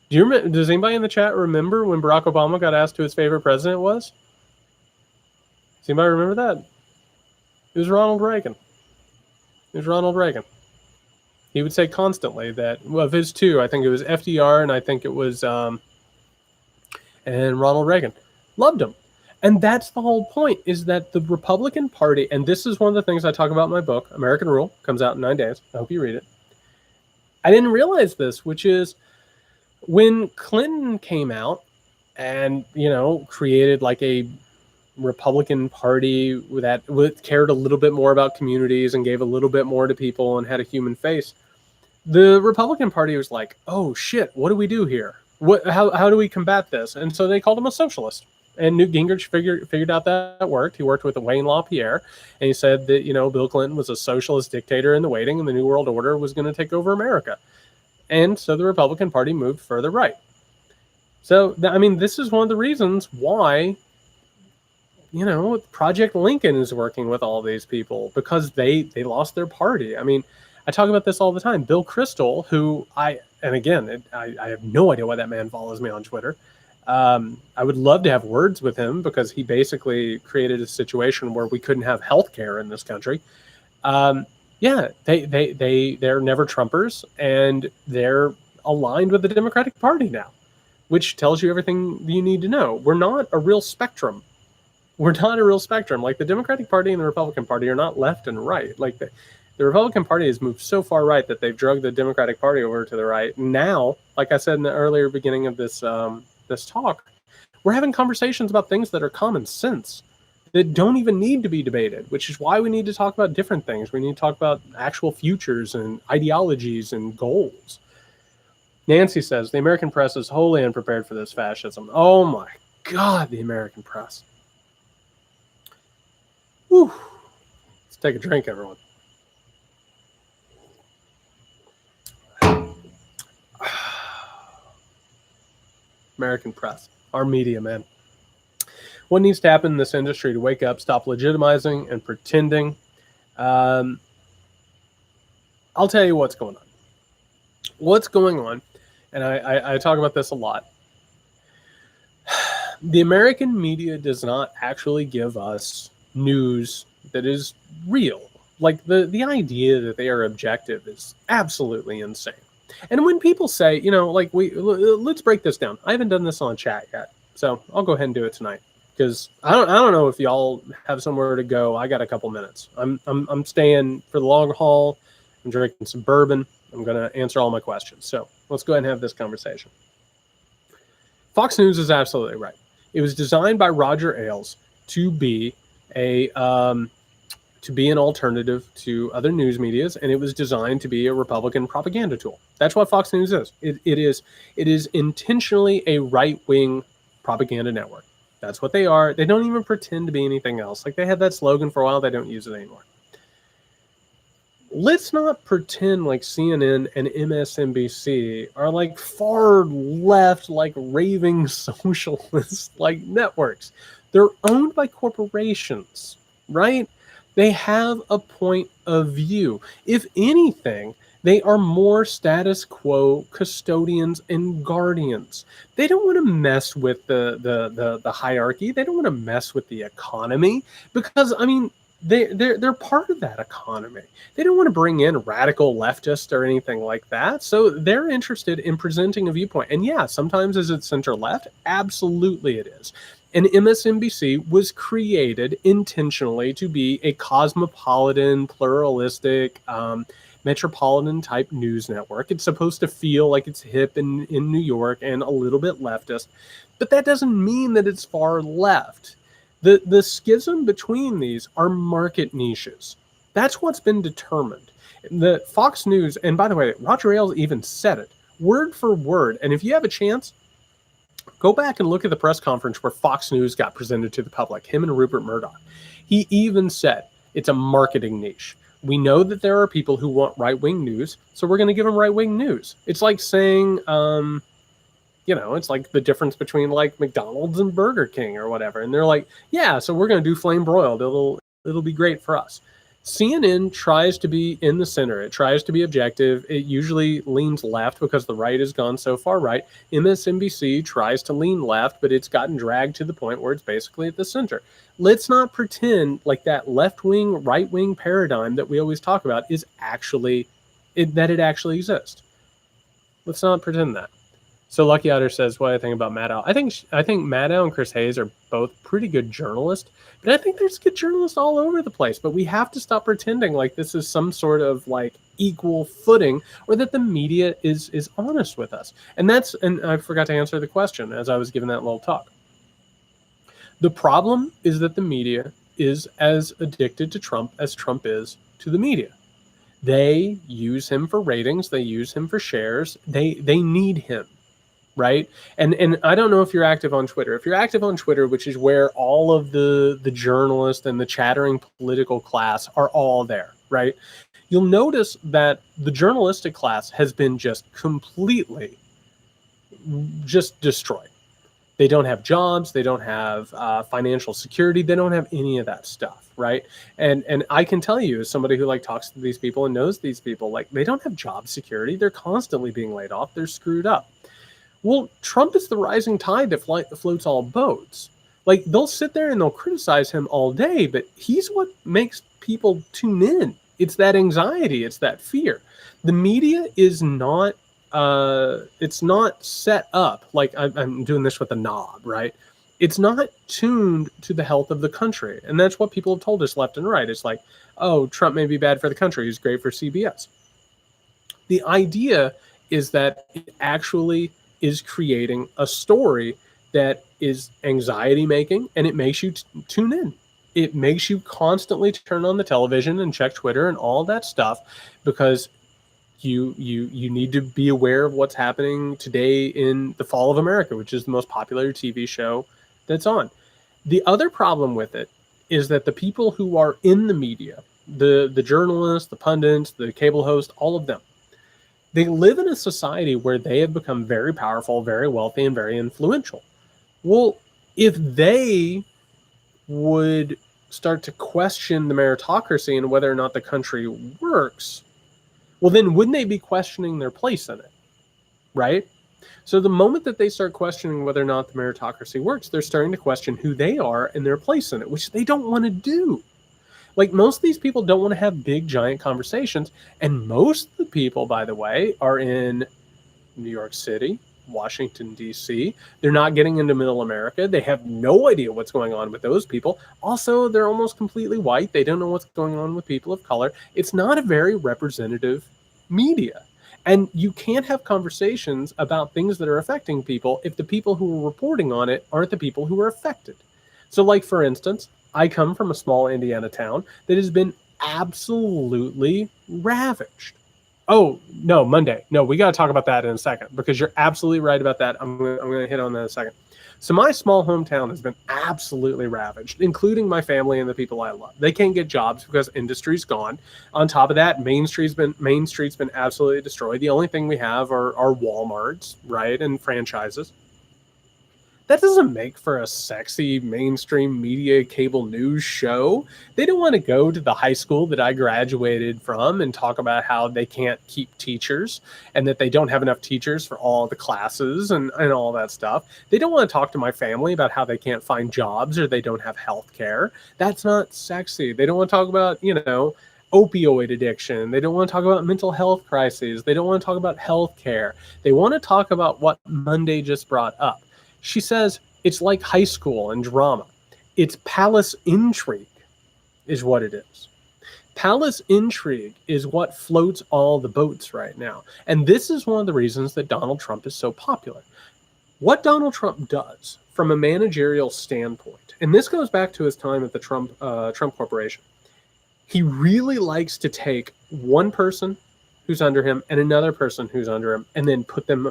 Does anybody in the chat remember when Barack Obama got asked who his favorite president was? Does anybody remember that? It was Ronald Reagan. He would say constantly that, of his two, I think it was FDR and I think it was and Ronald Reagan. Loved him. And that's the whole point, is that the Republican Party, and this is one of the things I talk about in my book, American Rule, comes out in 9 days. I hope you read it. I didn't realize this, which is when Clinton came out and, created like a Republican Party that cared a little bit more about communities and gave a little bit more to people and had a human face, the Republican Party was like, oh shit, what do we do here? How do we combat this? And so they called him a socialist. And Newt Gingrich figured out that worked. He worked with Wayne LaPierre, and he said that, Bill Clinton was a socialist dictator in the waiting, and the New World Order was going to take over America. And so the Republican Party moved further right. So, this is one of the reasons why, Project Lincoln is working with all these people, because they lost their party. I talk about this all the time. Bill Kristol, who I have no idea why that man follows me on Twitter. I would love to have words with him, because he basically created a situation where we couldn't have health care in this country. They're never Trumpers, and they're aligned with the Democratic Party now, which tells you everything you need to know. We're not a real spectrum. Like the Democratic Party and the Republican Party are not left and right. Like the Republican Party has moved so far right that they've drugged the Democratic Party over to the right. Now, like I said in the earlier beginning of this talk, we're having conversations about things that are common sense, that don't even need to be debated, which is why we need to talk about different things. We need to talk about actual futures and ideologies and goals. Nancy says, the American press is wholly unprepared for this fascism. Oh my God, the American press. Whew. Let's take a drink, everyone. American press, our media, man. What needs to happen in this industry to wake up, stop legitimizing and pretending? I'll tell you what's going on. What's going on, and I talk about this a lot. The American media does not actually give us news that is real. Like the idea that they are objective is absolutely insane. And when people say, let's break this down. I haven't done this on chat yet, so I'll go ahead and do it tonight, because I don't know if y'all have somewhere to go. I got a couple minutes. I'm staying for the long haul. I'm drinking some bourbon. I'm going to answer all my questions. So let's go ahead and have this conversation. Fox News is absolutely right. It was designed by Roger Ailes to be an alternative to other news medias, and it was designed to be a Republican propaganda tool. That's what Fox News is. It is intentionally a right-wing propaganda network. That's what they are. They don't even pretend to be anything else. Like, they had that slogan for a while. They don't use it anymore. Let's not pretend like CNN and MSNBC are like far left, like raving socialist like networks. They're owned by corporations, right? They have a point of view. If anything, they are more status quo custodians and guardians. They don't want to mess with the hierarchy. They don't want to mess with the economy, because they're part of that economy. They don't want to bring in radical leftists or anything like that. So they're interested in presenting a viewpoint. And yeah, sometimes is it center left? Absolutely it is. And MSNBC was created intentionally to be a cosmopolitan, pluralistic, metropolitan type news network. It's supposed to feel like it's hip in New York and a little bit leftist, but that doesn't mean that it's far left. The schism between these are market niches. That's what's been determined. The Fox News, and by the way, Roger Ailes even said it word for word. And if you have a chance, go back and look at the press conference where Fox News got presented to the public, him and Rupert Murdoch. He even said it's a marketing niche. We know that there are people who want right-wing news, so we're going to give them right-wing news. It's like saying, it's like the difference between like McDonald's and Burger King or whatever. And they're like, yeah, so we're going to do flame broiled. It'll be great for us. CNN tries to be in the center. It tries to be objective. It usually leans left because the right has gone so far right. MSNBC tries to lean left, but it's gotten dragged to the point where it's basically at the center. Let's not pretend like that left-wing, right-wing paradigm that we always talk about is actually, that it actually exists. Let's not pretend that. So Lucky Otter says, "What I think about Maddow? I think Maddow and Chris Hayes are both pretty good journalists, but I think there's good journalists all over the place. But we have to stop pretending like this is some sort of like equal footing, or that the media is honest with us. And I forgot to answer the question as I was giving that little talk. The problem is that the media is as addicted to Trump as Trump is to the media. They use him for ratings. They use him for shares. They need him." Right. And I don't know if you're active on Twitter. If you're active on Twitter, which is where all of the journalists and the chattering political class are all there, right? You'll notice that the journalistic class has been just completely just destroyed. They don't have jobs. They don't have financial security. They don't have any of that stuff, right? And I can tell you, as somebody who like talks to these people and knows these people, like they don't have job security. They're constantly being laid off. They're screwed up. Well, Trump is the rising tide that floats all boats. Like they'll sit there and they'll criticize him all day, but he's what makes people tune in. It's that anxiety. It's that fear. The media is not. It's not set up like I'm doing this with a knob, right? It's not tuned to the health of the country, and that's what people have told us left and right. It's like, oh, Trump may be bad for the country. He's great for CBS. The idea is that it actually is creating a story that is anxiety making, and it makes you tune in. It makes you constantly turn on the television and check Twitter and all that stuff, because you need to be aware of what's happening today in The Fall of America, which is the most popular TV show that's on. The other problem with it is that the people who are in the media, the journalists, the pundits, the cable hosts, all of them, they live in a society where they have become very powerful, very wealthy, and very influential. Well, if they would start to question the meritocracy and whether or not the country works, well, then wouldn't they be questioning their place in it, right? So the moment that they start questioning whether or not the meritocracy works, they're starting to question who they are and their place in it, which they don't want to do. Like most of these people don't want to have big, giant conversations. And most of the people, by the way, are in New York City, Washington, D.C. They're not getting into middle America. They have no idea what's going on with those people. Also, they're almost completely white. They don't know what's going on with people of color. It's not a very representative media. And you can't have conversations about things that are affecting people if the people who are reporting on it aren't the people who are affected. So like, for instance, I come from a small Indiana town that has been absolutely ravaged. Oh, no, Monday. No, we got to talk about that in a second, because you're absolutely right about that. I'm going to hit on that in a second. So my small hometown has been absolutely ravaged, including my family and the people I love. They can't get jobs because industry's gone. On top of that, Main Street's been absolutely destroyed. The only thing we have are Walmarts, right, and franchises. That doesn't make for a sexy mainstream media cable news show. They don't want to go to the high school that I graduated from and talk about how they can't keep teachers and that they don't have enough teachers for all the classes and all that stuff. They don't want to talk to my family about how they can't find jobs or they don't have health care. That's not sexy. They don't want to talk about, opioid addiction. They don't want to talk about mental health crises. They don't want to talk about health care. They want to talk about what Monday just brought up. She says it's like high school and drama. It's palace intrigue is what it is. Palace intrigue is what floats all the boats right now. And this is one of the reasons that Donald Trump is so popular. What Donald Trump does from a managerial standpoint, and this goes back to his time at the Trump Corporation, he really likes to take one person who's under him and another person who's under him and then put them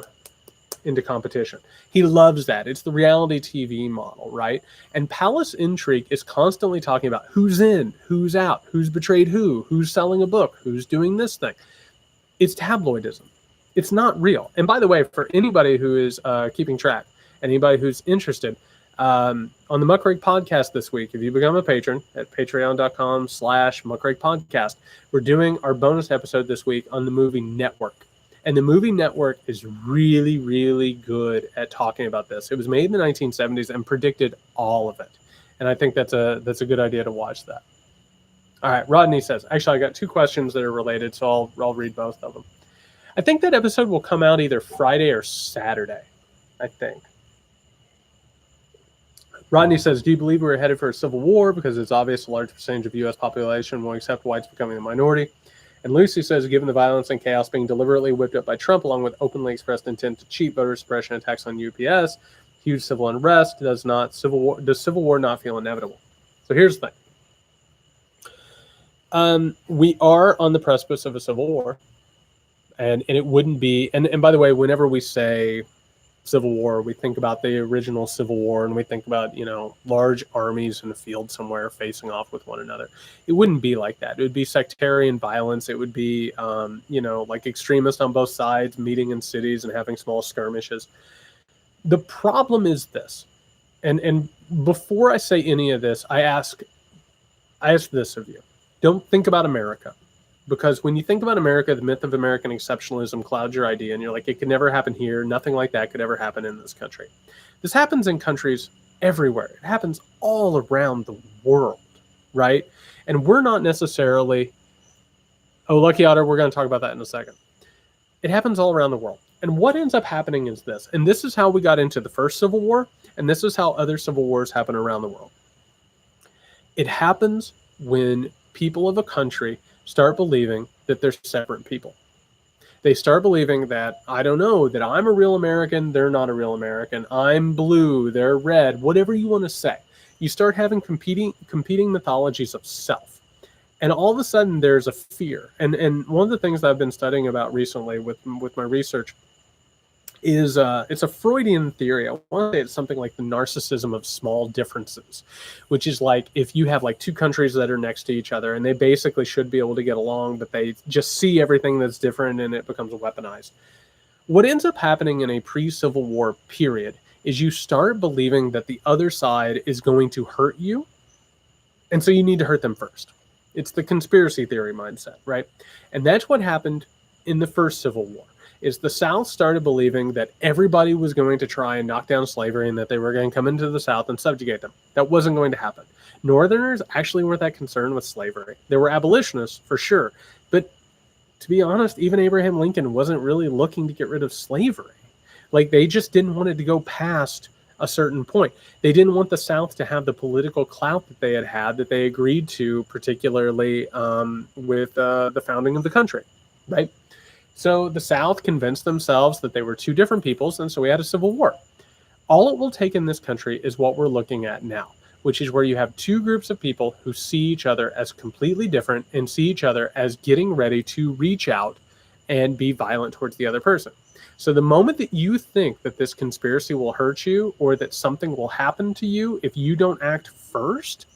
into competition. He loves that. It's the reality TV model, right? And palace intrigue is constantly talking about who's in, who's out, who's betrayed who's selling a book, who's doing this thing. It's tabloidism. It's not real. And by the way, for anybody who is keeping track, anybody who's interested, on the Muckrake podcast this week, if you become a patron at patreon.com/Muckrake podcast, we're doing our bonus episode this week on the movie Network. And the movie Network is really, really good at talking about this. It was made in the 1970s and predicted all of it. And I think that's a good idea to watch that. All right, Rodney says, actually, I got two questions that are related, so I'll read both of them. I think that episode will come out either Friday or Saturday, I think. Rodney says, do you believe we're headed for a civil war because it's obvious a large percentage of U.S. population will accept whites becoming the minority? And Lucy says, given the violence and chaos being deliberately whipped up by Trump, along with openly expressed intent to cheat voter suppression attacks on UPS, huge civil unrest, does civil war not feel inevitable? So here's the thing. We are on the precipice of a civil war. And it wouldn't be, and by the way, whenever we say Civil War, we think about the original Civil War, and we think about, large armies in a field somewhere facing off with one another. It wouldn't be like that. It would be sectarian violence. It would be, like extremists on both sides meeting in cities and having small skirmishes. The problem is this, and before I say any of this, I ask this of you. Don't think about America. Because when you think about America, the myth of American exceptionalism clouds your idea, and you're like, it could never happen here. Nothing like that could ever happen in this country. This happens in countries everywhere. It happens all around the world, right? And we're not necessarily, Lucky Otter, we're going to talk about that in a second. It happens all around the world. And what ends up happening is this, and this is how we got into the first Civil War, and this is how other civil wars happen around the world. It happens when people of a country start believing that they're separate people. They start believing that, I don't know, that I'm a real American, they're not a real American. I'm blue, they're red, whatever you want to say. You start having competing mythologies of self. And all of a sudden there's a fear. And one of the things that I've been studying about recently with my research is it's a Freudian theory. I want to say it's something like the narcissism of small differences, which is like if you have like two countries that are next to each other and they basically should be able to get along, but they just see everything that's different and it becomes weaponized. What ends up happening in a pre-Civil War period is you start believing that the other side is going to hurt you, and so you need to hurt them first. It's the conspiracy theory mindset, right? And that's what happened in the first Civil War. Is the South started believing that everybody was going to try and knock down slavery and that they were going to come into the South and subjugate them. That wasn't going to happen. Northerners actually weren't that concerned with slavery. There were abolitionists, for sure. But to be honest, even Abraham Lincoln wasn't really looking to get rid of slavery. Like, they just didn't want it to go past a certain point. They didn't want the South to have the political clout that they had that they agreed to, particularly with the founding of the country, right? So the South convinced themselves that they were two different peoples, and so we had a civil war. All it will take in this country is what we're looking at now, which is where you have two groups of people who see each other as completely different and see each other as getting ready to reach out and be violent towards the other person. So the moment that you think that this conspiracy will hurt you or that something will happen to you if you don't act first,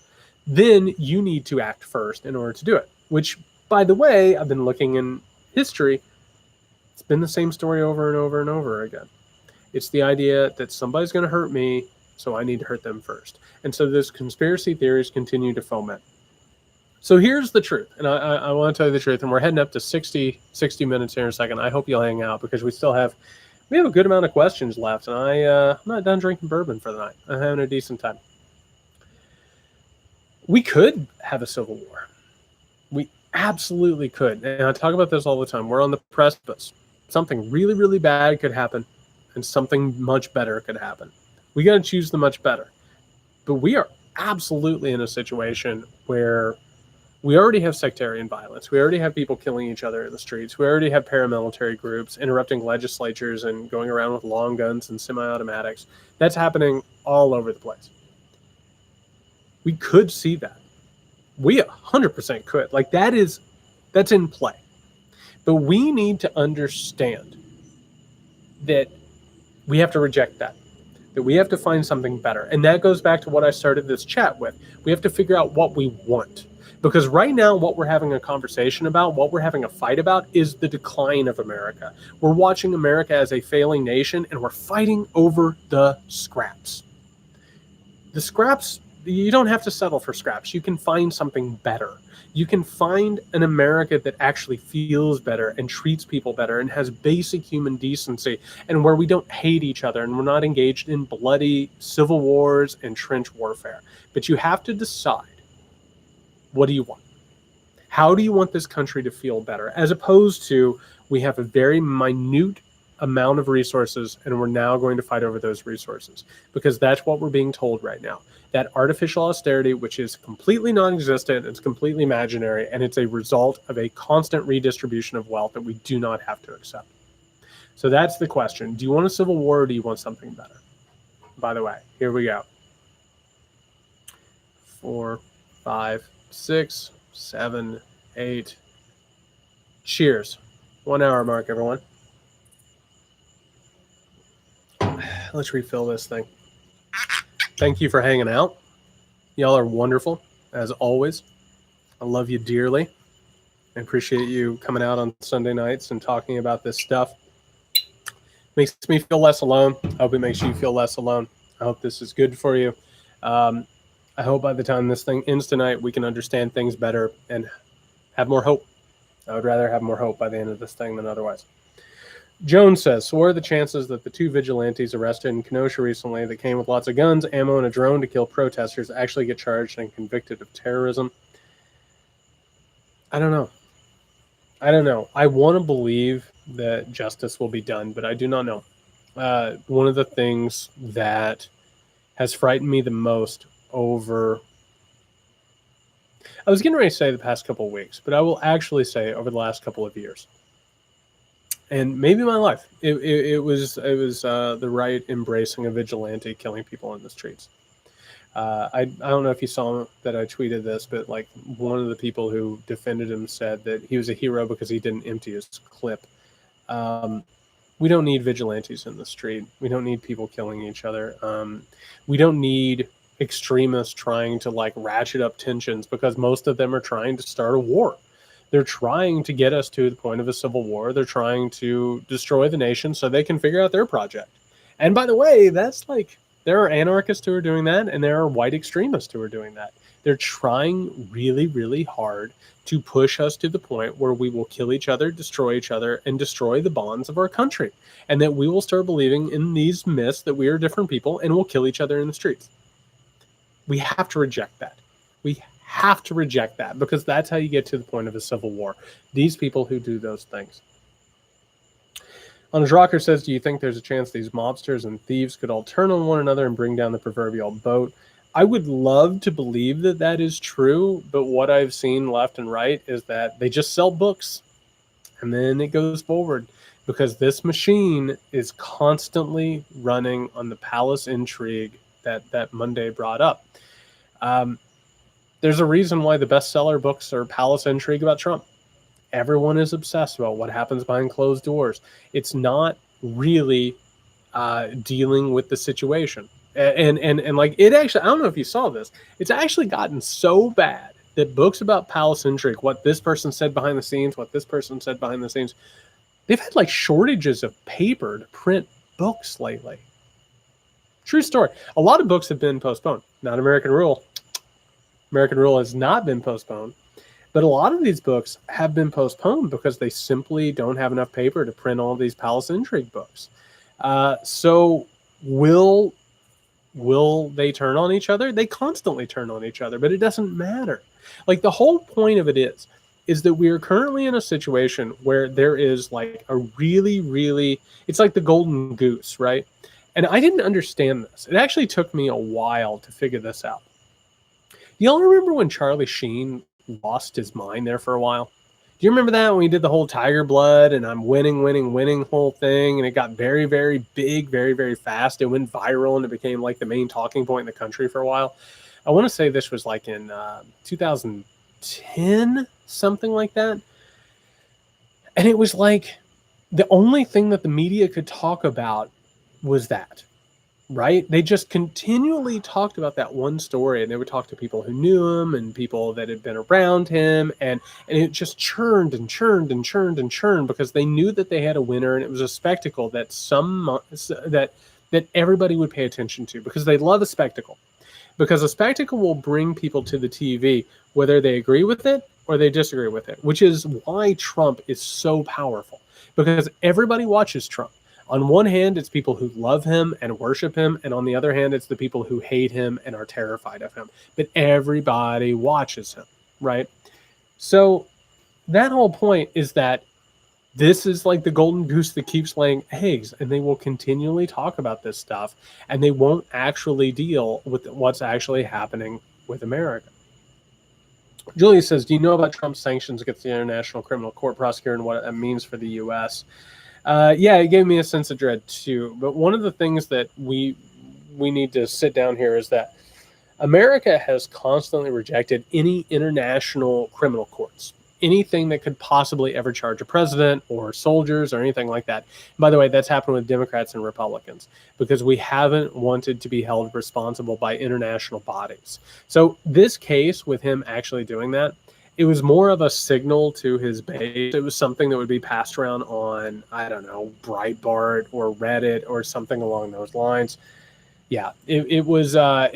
then you need to act first in order to do it. Which, by the way, I've been looking in history. It's been the same story over and over and over again. It's the idea that somebody's going to hurt me, so I need to hurt them first. And so those conspiracy theories continue to foment. So here's the truth, and I want to tell you the truth, and we're heading up to 60 minutes here in a second. I hope you'll hang out because we have a good amount of questions left, and I'm not done drinking bourbon for the night. I'm having a decent time. We could have a civil war. We absolutely could. And I talk about this all the time. We're on the precipice. Something really, really bad could happen, and something much better could happen. We got to choose the much better. But we are absolutely in a situation where we already have sectarian violence. We already have people killing each other in the streets. We already have paramilitary groups interrupting legislatures and going around with long guns and semi-automatics. That's happening all over the place. We could see that. We 100% could. Like, that's in play. But we need to understand that we have to reject that we have to find something better. And that goes back to what I started this chat with. We have to figure out what we want. Because right now, what we're having a conversation about, what we're having a fight about, is the decline of America. We're watching America as a failing nation, and we're fighting over the scraps. The scraps, you don't have to settle for scraps. You can find something better. You can find an America that actually feels better and treats people better and has basic human decency, and where we don't hate each other and we're not engaged in bloody civil wars and trench warfare. But you have to decide, what do you want? How do you want this country to feel better? As opposed to, We have a very minute amount of resources, and we're now going to fight over those resources because that's what we're being told right now. That artificial austerity, which is completely non-existent, it's completely imaginary, and it's a result of a constant redistribution of wealth that we do not have to accept. So that's the question. Do you want a civil war or do you want something better? By the way, here we go. 4, 5, 6, 7, 8. Cheers. 1 hour mark, everyone. Let's refill this thing. Thank you for hanging out. Y'all are wonderful, as always. I love you dearly. I appreciate you coming out on Sunday nights and talking about this stuff. Makes me feel less alone. I hope it makes you feel less alone. I hope this is good for you. I hope by the time this thing ends tonight, we can understand things better and have more hope. I would rather have more hope by the end of this thing than otherwise. Jones says, so what are the chances that the 2 vigilantes arrested in Kenosha recently that came with lots of guns, ammo, and a drone to kill protesters actually get charged and convicted of terrorism? I don't know. I want to believe that justice will be done, but I do not know. One of the things that has frightened me the most over... I was getting ready to say the past couple of weeks, but I will actually say over the last couple of years. And maybe my life. It was the right embracing of vigilante killing people in the streets. I don't know if you saw that I tweeted this, but like one of the people who defended him said that he was a hero because he didn't empty his clip. We don't need vigilantes in the street. We don't need people killing each other. We don't need extremists trying to like ratchet up tensions because most of them are trying to start a war. They're trying to get us to the point of a civil war. They're trying to destroy the nation so they can figure out their project. And by the way, that's like, there are anarchists who are doing that, and there are white extremists who are doing that. They're trying really, really hard to push us to the point where we will kill each other, and destroy the bonds of our country. And that we will start believing in these myths that we are different people and will kill each other in the streets. We have to reject that. We have to reject that because that's how you get to the point of a civil war. These people who do those things. Rocker says, do you think there's a chance these mobsters and thieves could all turn on one another and bring down the proverbial boat? I would love to believe that that is true, but what I've seen left and right is that they just sell books and then it goes forward because this machine is constantly running on the palace intrigue that Monday brought up. There's a reason why the bestseller books are palace intrigue about Trump. Everyone is obsessed about what happens behind closed doors. It's not really dealing with the situation. And like it actually, I don't know if you saw this, it's actually gotten so bad that books about palace intrigue, what this person said behind the scenes, what this person said behind the scenes, they've had like shortages of paper to print books lately. True story. A lot of books have been postponed. Not American Rule. American Rule has not been postponed. But a lot of these books have been postponed because they simply don't have enough paper to print all of these palace intrigue books. So will they turn on each other? They constantly turn on each other, but it doesn't matter. Like the whole point of it is that we are currently in a situation where there is like a really, really, it's like the golden goose, right? And I didn't understand this. It actually took me a while to figure this out. Y'all remember when Charlie Sheen lost his mind there for a while? Do you remember that when we did the whole Tiger Blood and I'm winning whole thing, and it got very, very big, very, very fast. It went viral and it became like the main talking point in the country for a while. I want to say this was like in 2010, something like that. And it was like the only thing that the media could talk about was that. Right? They just continually talked about that one story, and they would talk to people who knew him and people that had been around him, and it just churned and churned and churned and churned because they knew that they had a winner, and it was a spectacle that that everybody would pay attention to because they love a spectacle. Because a spectacle will bring people to the TV whether they agree with it or they disagree with it, which is why Trump is so powerful because everybody watches Trump. On one hand, it's people who love him and worship him. And on the other hand, it's the people who hate him and are terrified of him. But everybody watches him, right? So that whole point is that This is like the golden goose that keeps laying eggs, and they will continually talk about this stuff, and they won't actually deal with what's actually happening with America. Julia says, do you know about Trump's sanctions against the International Criminal Court prosecutor and what that means for the U.S.? Yeah, it gave me a sense of dread too. But one of the things that we need to sit down here is that America has constantly rejected any international criminal courts, anything that could possibly ever charge a president or soldiers or anything like that. And by the way, that's happened with Democrats and Republicans because we haven't wanted to be held responsible by international bodies. So this case with him actually doing that, it was more of a signal to his base. It was something that would be passed around on, I don't know, Breitbart or Reddit or something along those lines. Yeah, it was like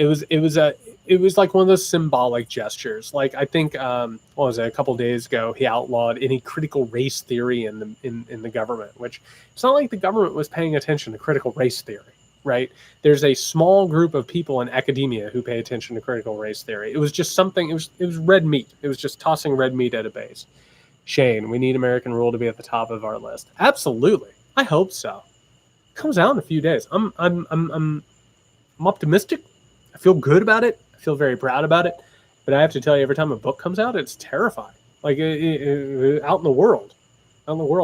one of those symbolic gestures. Like I think what was it, a couple of days ago, he outlawed any critical race theory in the government, which it's not like the government was paying attention to critical race theory, right? There's a small group of people in academia who pay attention to critical race theory. It was just something. It was red meat. It was just tossing red meat at a base. Shane, we need American rule to be at the top of our list. Absolutely, I hope so. It comes out in a few days. I'm optimistic. I feel good about it. I feel very proud about it. But I have to tell you, every time a book comes out, it's terrifying. Like out in the world,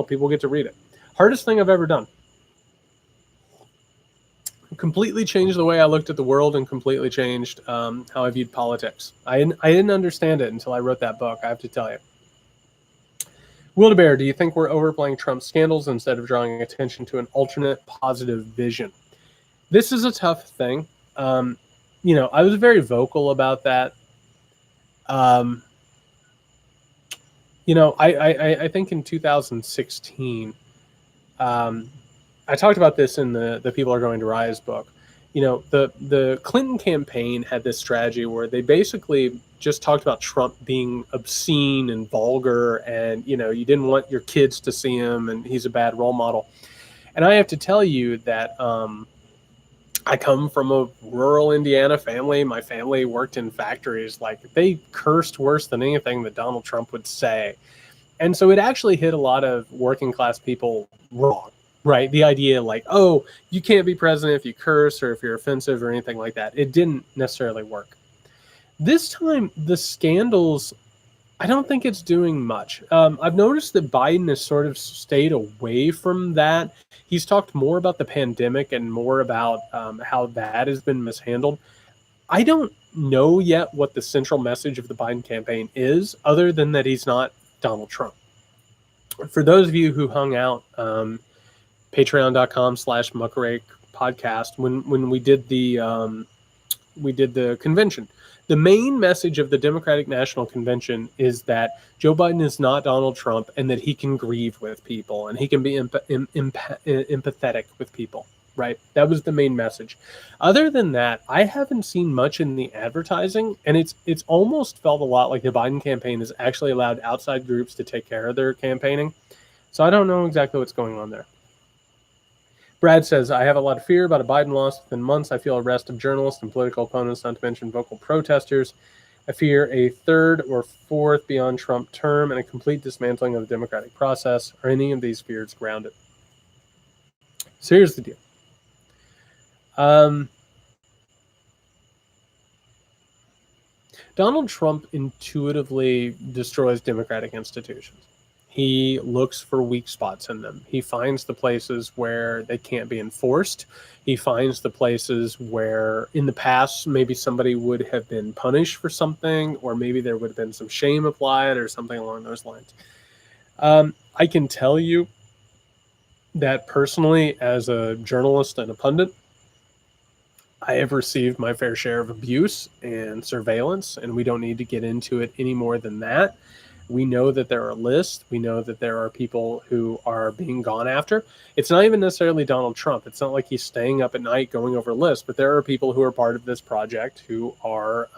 people get to read it. Hardest thing I've ever done. Completely changed the way I looked at the world and completely changed how I viewed politics. I didn't understand it until I wrote that book, I have to tell you. Wildebeer, do you think we're overplaying Trump's scandals instead of drawing attention to an alternate positive vision? This is a tough thing. I was very vocal about that. I think in 2016, I talked about this in the People Are Going to Rise book. The Clinton campaign had this strategy where they basically just talked about Trump being obscene and vulgar, and you didn't want your kids to see him, and he's a bad role model. And I have to tell you that I come from a rural Indiana family. My family worked in factories. Like, they cursed worse than anything that Donald Trump would say. And so it actually hit a lot of working class people wrong, right? The idea like, oh, you can't be president if you curse or if you're offensive or anything like that. It didn't necessarily work. This time, the scandals, I don't think it's doing much. I've noticed that Biden has sort of stayed away from that. He's talked more about the pandemic and more about how that has been mishandled. I don't know yet what the central message of the Biden campaign is, other than that he's not Donald Trump. For those of you who hung out, patreon.com/muckrake podcast, when we did the convention, the main message of the Democratic National Convention is that Joe Biden is not Donald Trump and that he can grieve with people and he can be empathetic with people, right? That was the main message. Other than that, I haven't seen much in the advertising, and it's almost felt a lot like the Biden campaign has actually allowed outside groups to take care of their campaigning. So I don't know exactly what's going on there. Brad says, I have a lot of fear about a Biden loss within months. I feel arrest of journalists and political opponents, not to mention vocal protesters. I fear a third or fourth beyond Trump term and a complete dismantling of the democratic process. Are any of these fears grounded? So here's the deal. Donald Trump intuitively destroys democratic institutions. He looks for weak spots in them. He finds the places where they can't be enforced. He finds the places where in the past maybe somebody would have been punished for something, or maybe there would have been some shame applied or something along those lines. I can tell you that personally, as a journalist and a pundit, I have received my fair share of abuse and surveillance, and we don't need to get into it any more than that. We know that there are lists. We know that there are people who are being gone after. It's not even necessarily Donald Trump. It's not like he's staying up at night going over lists, but there are people who are part of this project who are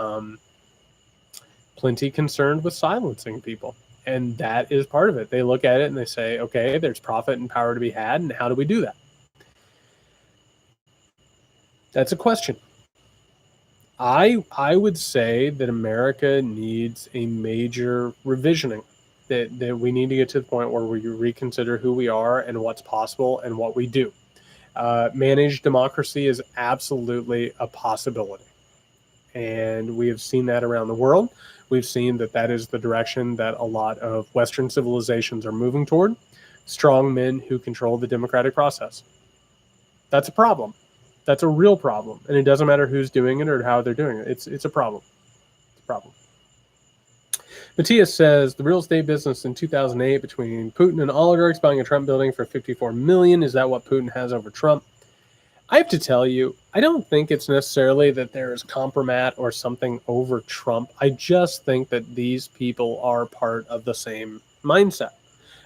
plenty concerned with silencing people. And that is part of it. They look at it and they say, okay, there's profit and power to be had, and how do we do that? That's a question. I would say that America needs a major revisioning. that we need to get to the point where we reconsider who we are and what's possible and what we do. Managed democracy is absolutely a possibility. And we have seen that around the world. We've seen that that is the direction that a lot of Western civilizations are moving toward. Strong men who control the democratic process. That's a problem. That's a real problem. And it doesn't matter who's doing it or how they're doing it. It's a problem. It's a problem. Matthias says the real estate business in 2008 between Putin and oligarchs buying a Trump building for $54 million. Is that what Putin has over Trump? I have to tell you, I don't think it's necessarily that there is compromat or something over Trump. I just think that these people are part of the same mindset.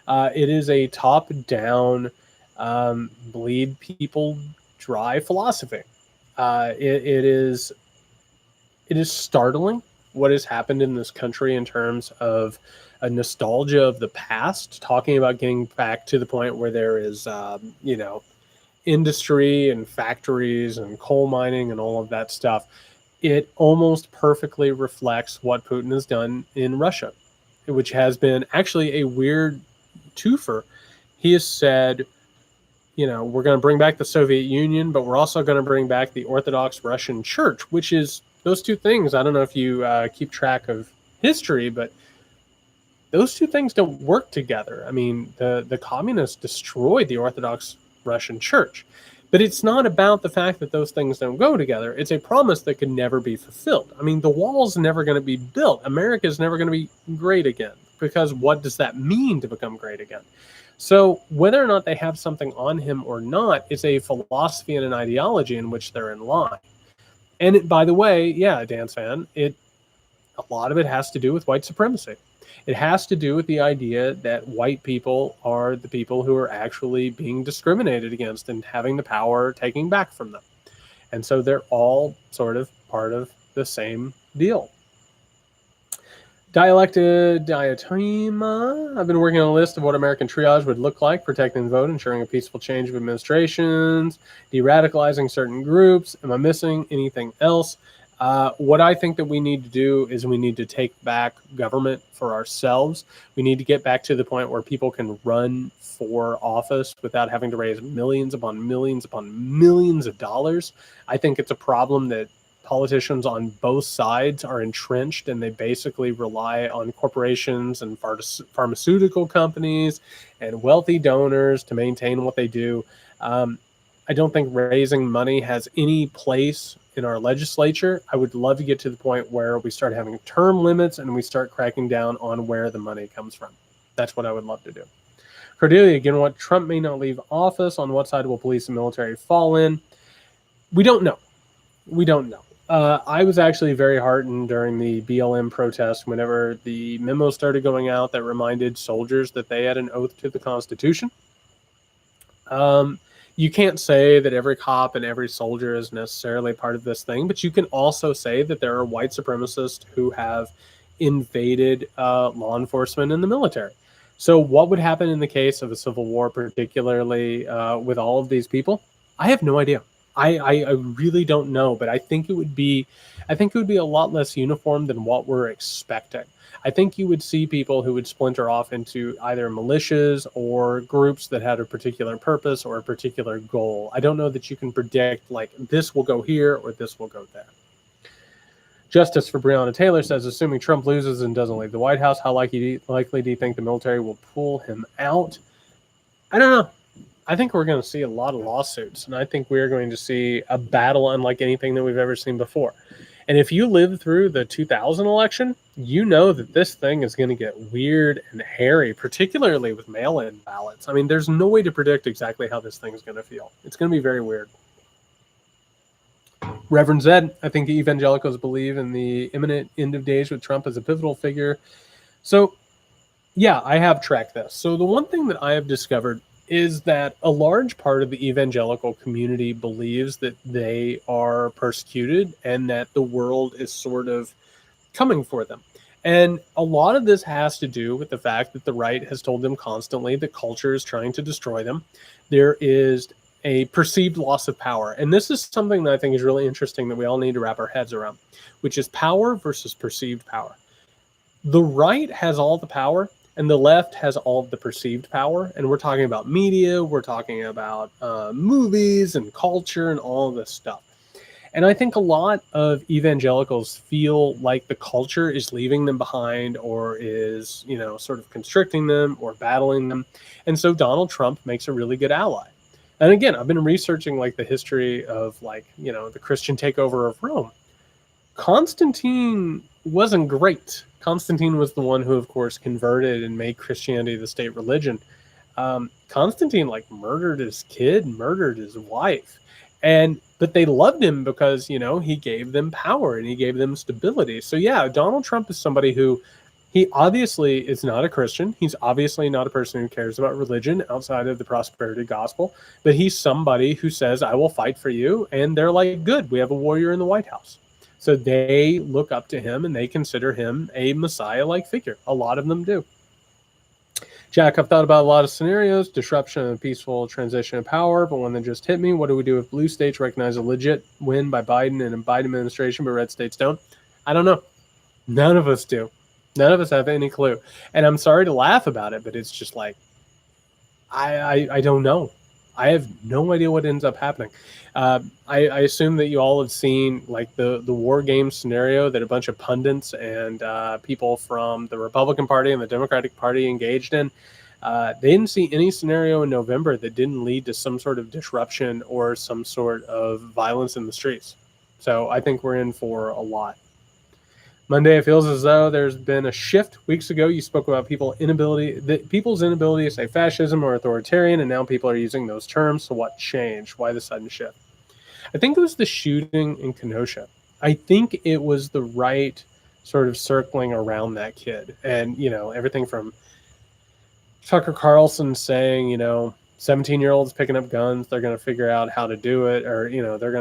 It is a top-down, bleed people dry philosophy. It is startling what has happened in this country in terms of a nostalgia of the past, talking about getting back to the point where there is, industry and factories and coal mining and all of that stuff. It almost perfectly reflects what Putin has done in Russia, which has been actually a weird twofer. He has said, we're going to bring back the Soviet Union, but we're also going to bring back the Orthodox Russian Church, which is those two things. I don't know if you keep track of history, but those two things don't work together. I mean, the communists destroyed the Orthodox Russian Church, but it's not about the fact that those things don't go together. It's a promise that could never be fulfilled. I mean, the wall's never going to be built. America is never going to be great again, because what does that mean to become great again? So whether or not they have something on him or not, it's a philosophy and an ideology in which they're in line. And by the way, yeah, Dan Fan, a lot of it has to do with white supremacy. It has to do with the idea that white people are the people who are actually being discriminated against and having the power taken back from them. And so they're all sort of part of the same deal. Diatima. I've been working on a list of what American triage would look like: protecting the vote, ensuring a peaceful change of administrations, de-radicalizing certain groups. Am I missing anything else? What I think that we need to do is we need to take back government for ourselves. We need to get back to the point where people can run for office without having to raise millions upon millions upon millions of dollars. I think it's a problem that politicians on both sides are entrenched, and they basically rely on corporations and pharmaceutical companies and wealthy donors to maintain what they do. I don't think raising money has any place in our legislature. I would love to get to the point where we start having term limits and we start cracking down on where the money comes from. That's what I would love to do. Cordelia, again, what Trump may not leave office, on what side will police and military fall in? We don't know. We don't know. I was actually very heartened during the BLM protest whenever the memo started going out that reminded soldiers that they had an oath to the Constitution. You can't say that every cop and every soldier is necessarily part of this thing, but you can also say that there are white supremacists who have invaded law enforcement and the military. So what would happen in the case of a civil war, particularly with all of these people? I have no idea. I really don't know, but I think it would be a lot less uniform than what we're expecting. I think you would see people who would splinter off into either militias or groups that had a particular purpose or a particular goal. I don't know that you can predict, like, this will go here or this will go there. Justice for Breonna Taylor says, assuming Trump loses and doesn't leave the White House, how likely do you think the military will pull him out? I don't know. I think we're going to see a lot of lawsuits, and I think we're going to see a battle unlike anything that we've ever seen before. And if you lived through the 2000 election, you know that this thing is going to get weird and hairy, particularly with mail-in ballots. I mean, there's no way to predict exactly how this thing is going to feel. It's going to be very weird. Reverend Zed, I think evangelicals believe in the imminent end of days with Trump as a pivotal figure. So, yeah, I have tracked this. So the one thing that I have discovered is that a large part of the evangelical community believes that they are persecuted and that the world is sort of coming for them. And a lot of this has to do with the fact that the right has told them constantly that culture is trying to destroy them. There is a perceived loss of power. And this is something that I think is really interesting that we all need to wrap our heads around, which is power versus perceived power. The right has all the power, and the left has all of the perceived power. And we're talking about media, we're talking about movies and culture and all of this stuff. And I think a lot of evangelicals feel like the culture is leaving them behind, or is, sort of constricting them or battling them. And so Donald Trump makes a really good ally. And again, I've been researching like the history of the Christian takeover of Rome. Constantine wasn't great. Constantine was the one who, of course, converted and made Christianity the state religion. Constantine murdered his kid, murdered his wife, but they loved him because he gave them power and he gave them stability. So yeah, Donald Trump is somebody who, he obviously is not a Christian. He's obviously not a person who cares about religion outside of the prosperity gospel, but he's somebody who says, I will fight for you. And they're like, good, we have a warrior in the White House. So they look up to him and they consider him a Messiah-like figure. A lot of them do. Jack, I've thought about a lot of scenarios, disruption and peaceful transition of power, but one that just hit me, what do we do if blue states recognize a legit win by Biden and a Biden administration, but red states don't? I don't know. None of us do. None of us have any clue. And I'm sorry to laugh about it, but it's just like, I don't know. I have no idea what ends up happening. I assume that you all have seen the war game scenario that a bunch of pundits and people from the Republican Party and the Democratic Party engaged in. They didn't see any scenario in November that didn't lead to some sort of disruption or some sort of violence in the streets. So I think we're in for a lot. Monday, it feels as though there's been a shift. Weeks ago, you spoke about people's inability to say fascism or authoritarian, and now people are using those terms. So what changed? Why the sudden shift? I think it was the shooting in Kenosha. I think it was the right sort of circling around that kid. And, everything from Tucker Carlson saying, 17-year-olds picking up guns, they're going to figure out how to do it, or, they're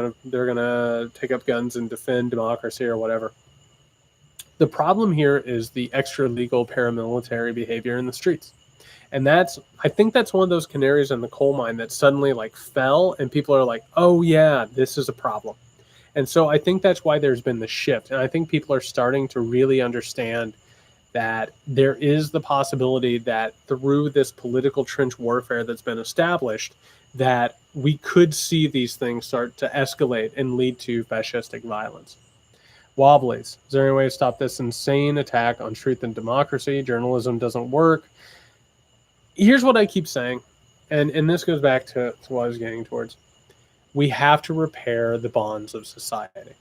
going to take up guns and defend democracy or whatever. The problem here is the extra legal paramilitary behavior in the streets. And I think that's one of those canaries in the coal mine that suddenly fell, and people are like, oh yeah, this is a problem. And so I think that's why there's been the shift. And I think people are starting to really understand that there is the possibility that through this political trench warfare that's been established, that we could see these things start to escalate and lead to fascistic violence. Wobblies. Is there any way to stop this insane attack on truth and democracy? Journalism doesn't work. Here's what I keep saying, and this goes back to what I was getting towards. We have to repair the bonds of society.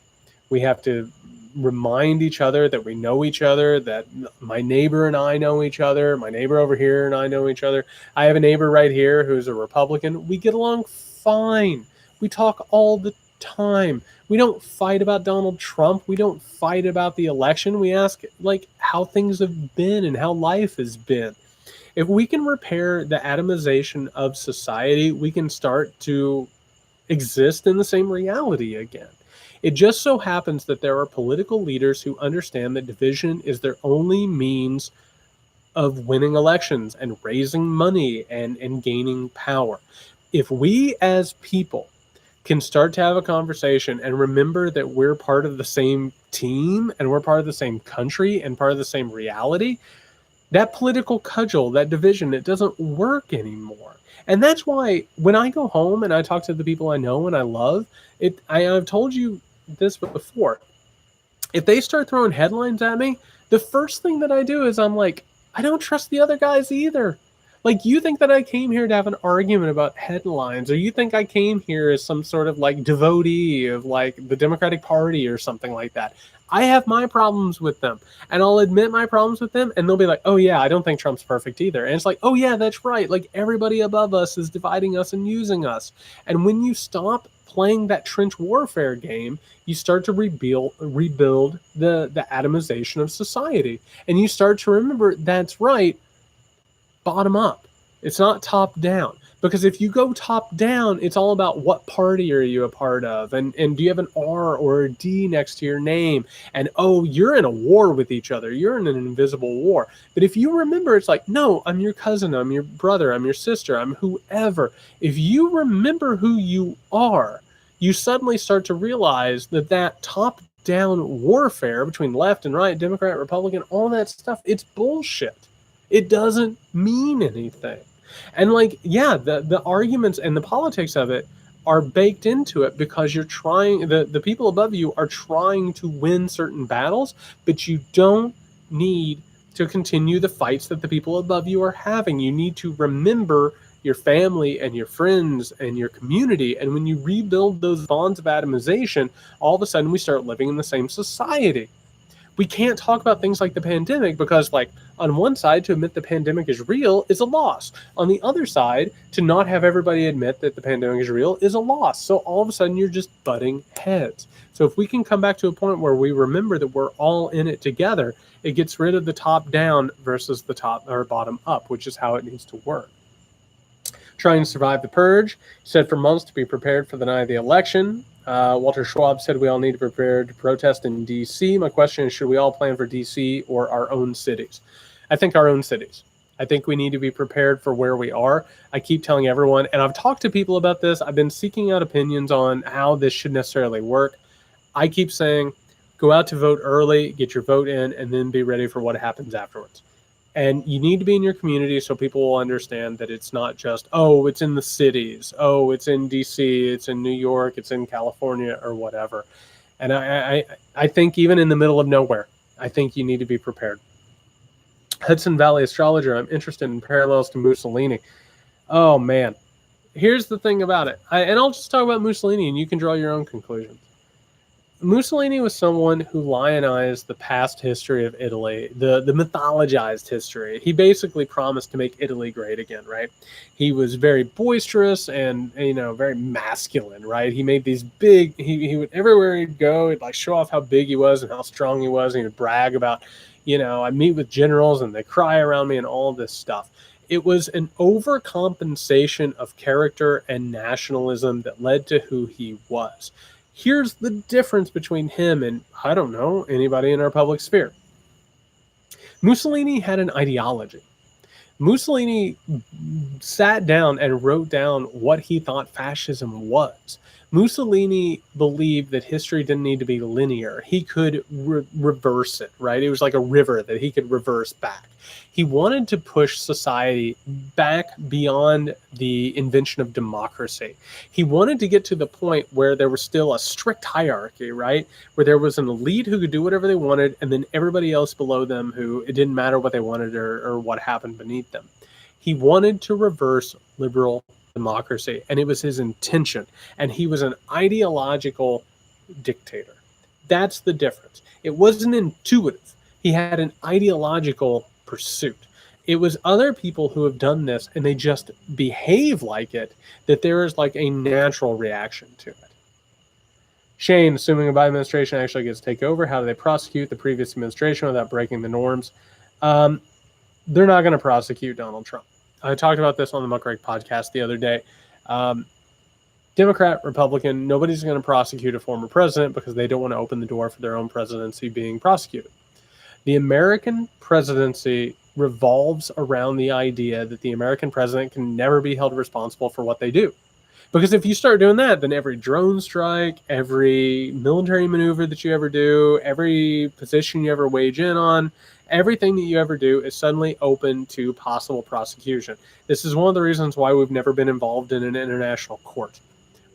We have to remind each other that we know each other, that my neighbor and I know each other, my neighbor over here and I know each other. I have a neighbor right here who's a Republican. We get along fine. We talk all the time. We don't fight about Donald Trump. We don't fight about the election. We ask how things have been and how life has been. If we can repair the atomization of society, we can start to exist in the same reality again. It just so happens that there are political leaders who understand that division is their only means of winning elections and raising money and gaining power. If we as people can start to have a conversation and remember that we're part of the same team and we're part of the same country and part of the same reality, that political cudgel, that division, it doesn't work anymore. And that's why when I go home and I talk to the people I know and I love, I've told you this before. If they start throwing headlines at me, the first thing that I do is I'm like, I don't trust the other guys either. You think that I came here to have an argument about headlines, or you think I came here as some sort of devotee of the Democratic Party or something like that. I have my problems with them, and I'll admit my problems with them, and they'll be like, oh yeah, I don't think Trump's perfect either. And it's like, oh yeah, that's right. Everybody above us is dividing us and using us. And when you stop playing that trench warfare game, you start to rebuild the atomization of society. And you start to remember, that's right, bottom up. It's not top down. Because if you go top down, it's all about what party are you a part of, and do you have an R or a D next to your name, and oh, you're in a war with each other, you're in an invisible war. But if you remember, it's like, no, I'm your cousin, I'm your brother, I'm your sister, I'm whoever. If you remember who you are, you suddenly start to realize that top down warfare between left and right, Democrat, Republican, all that stuff, it's bullshit. It doesn't mean anything. And like, yeah, the arguments and the politics of it are baked into it because you're trying, the people above you are trying to win certain battles, but you don't need to continue the fights that the people above you are having. You need to remember your family and your friends and your community. And when you rebuild those bonds of atomization, all of a sudden we start living in the same society. We can't talk about things like the pandemic because, like, on one side, to admit the pandemic is real is a loss. On the other side, to not have everybody admit that the pandemic is real is a loss. So all of a sudden, you're just butting heads. So if we can come back to a point where we remember that we're all in it together, it gets rid of the top down versus the top or bottom up, which is how it needs to work. Trying to survive the purge, said for months to be prepared for the night of the election. Walter Schwab said we all need to prepare to protest in D.C. My question is, should we all plan for D.C. or our own cities? I think our own cities. I think we need to be prepared for where we are. I keep telling everyone, and I've talked to people about this. I've been seeking out opinions on how this should necessarily work. I keep saying, go out to vote early, get your vote in, and then be ready for what happens afterwards. And you need to be in your community so people will understand that it's not just, oh, it's in the cities, oh, it's in DC, it's in New York, it's in California, or whatever. And I think even in the middle of nowhere, I think you need to be prepared. Hudson Valley Astrologer, I'm interested in parallels to Mussolini. Oh, man. Here's the thing about it. And I'll just talk about Mussolini, and you can draw your own conclusions. Mussolini was someone who lionized the past history of Italy, the mythologized history. He basically promised to make Italy great again, right? He was very boisterous and, very masculine, right? He made these big, he would, everywhere he'd go, he'd like show off how big he was and how strong he was. And he would brag about, I meet with generals and they cry around me and all this stuff. It was an overcompensation of character and nationalism that led to who he was. Here's the difference between him and, I don't know, anybody in our public sphere. Mussolini had an ideology. Mussolini sat down and wrote down what he thought fascism was. Mussolini believed that history didn't need to be linear. He could reverse it, right? It was like a river that he could reverse back. He wanted to push society back beyond the invention of democracy. He wanted to get to the point where there was still a strict hierarchy, right? Where there was an elite who could do whatever they wanted, and then everybody else below them who it didn't matter what they wanted or what happened beneath them. He wanted to reverse liberal democracy, and it was his intention. And he was an ideological dictator. That's the difference. It wasn't intuitive. He had an ideological pursuit. It was other people who have done this and they just behave like it, that there is like a natural reaction to it. Shane, assuming a Biden administration actually gets to take over, how do they prosecute the previous administration without breaking the norms? They're not going to prosecute Donald Trump. I talked about this on the Muckrake podcast the other day. Democrat, Republican, nobody's going to prosecute a former president because they don't want to open the door for their own presidency being prosecuted. The American presidency revolves around the idea that the American president can never be held responsible for what they do. Because if you start doing that, then every drone strike, every military maneuver that you ever do, every position you ever wage in on, everything that you ever do is suddenly open to possible prosecution. This is one of the reasons why we've never been involved in an international court.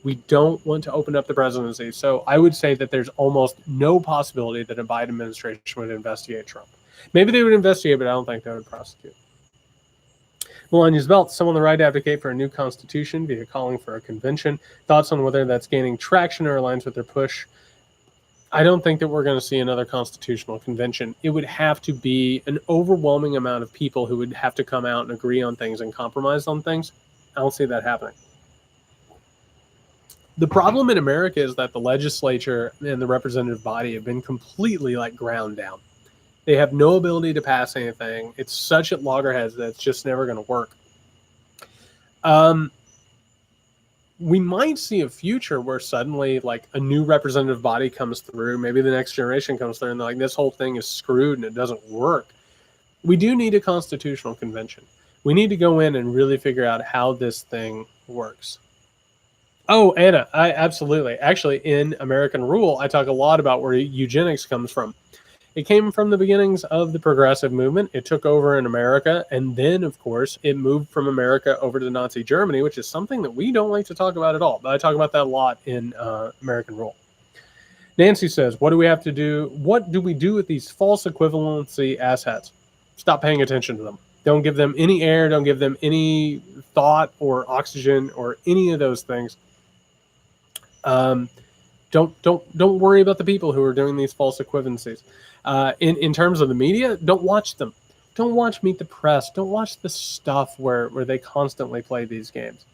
We don't want to open up the presidency. So I would say that there's almost no possibility that a Biden administration would investigate Trump. Maybe they would investigate, but I don't think they would prosecute. Melania's Belt, some on the right advocate for a new constitution via calling for a convention. Thoughts on whether that's gaining traction or aligns with their push? I don't think that we're going to see another constitutional convention. It would have to be an overwhelming amount of people who would have to come out and agree on things and compromise on things. I don't see that happening. The problem in America is that the legislature and the representative body have been completely ground down. They have no ability to pass anything. It's such at loggerheads that it's just never going to work. We might see a future where suddenly a new representative body comes through. Maybe the next generation comes through and they're like, this whole thing is screwed and it doesn't work. We do need a constitutional convention. We need to go in and really figure out how this thing works. Oh, Anna, absolutely. Actually, in American Rule, I talk a lot about where eugenics comes from. It came from the beginnings of the progressive movement. It took over in America, and then, of course, it moved from America over to Nazi Germany, which is something that we don't like to talk about at all. But I talk about that a lot in American Rule. Nancy says, what do we have to do? What do we do with these false equivalency asshats? Stop paying attention to them. Don't give them any air. Don't give them any thought or oxygen or any of those things. Don't worry about the people who are doing these false equivalencies. In terms of the media, don't watch them. Don't watch Meet the Press. Don't watch the stuff where they constantly play these games.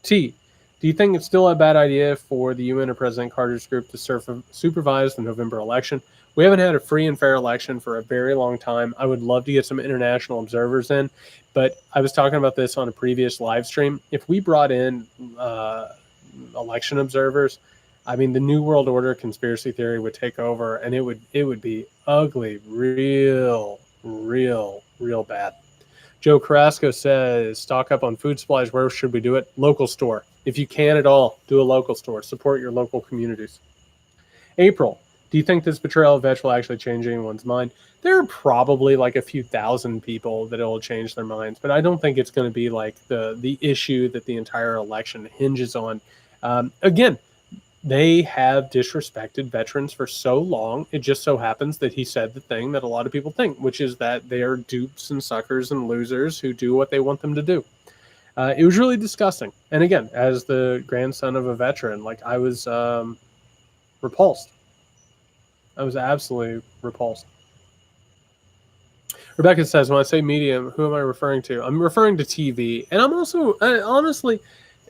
T, do you think it's still a bad idea for the UN or President Carter's group to supervise the November election? We haven't had a free and fair election for a very long time. I would love to get some international observers in, but I was talking about this on a previous live stream. If we brought in election observers, I mean, the New World Order conspiracy theory would take over, and it would be ugly, real bad. Joe Carrasco says, stock up on food supplies. Where should we do it? Local store. If you can at all, do a local store. Support your local communities. April, do you think this betrayal of Vetch will actually change anyone's mind? There are probably like a few thousand people that it will change their minds, but I don't think it's going to be like the issue that the entire election hinges on. Again, they have disrespected veterans for so long. It just so happens that he said the thing that a lot of people think, which is that they are dupes and suckers and losers who do what they want them to do. It was really disgusting. And again, as the grandson of a veteran, like I was repulsed. I was absolutely repulsed. Rebecca says, when I say medium, who am I referring to? I'm referring to TV. And I'm also, honestly,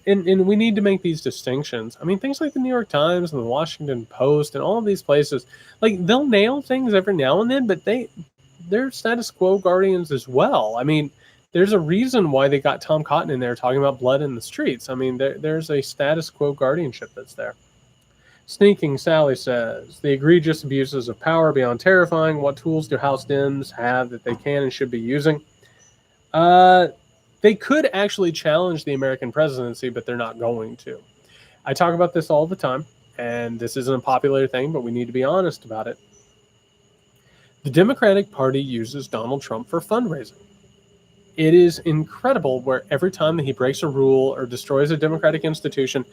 and we need to make these distinctions. I mean, things like the New York Times and the Washington Post and all of these places, like they'll nail things every now and then, but they're status quo guardians as well. I mean, there's a reason why they got Tom Cotton in there talking about blood in the streets. I mean, there's a status quo guardianship that's there. Sneaking Sally says, the egregious abuses of power beyond terrifying. What tools do House Dems have that they can and should be using? They could actually challenge the American presidency, but they're not going to. I talk about this all the time, and this isn't a popular thing, but we need to be honest about it. The Democratic Party uses Donald Trump for fundraising. It is incredible where every time that he breaks a rule or destroys a democratic institution,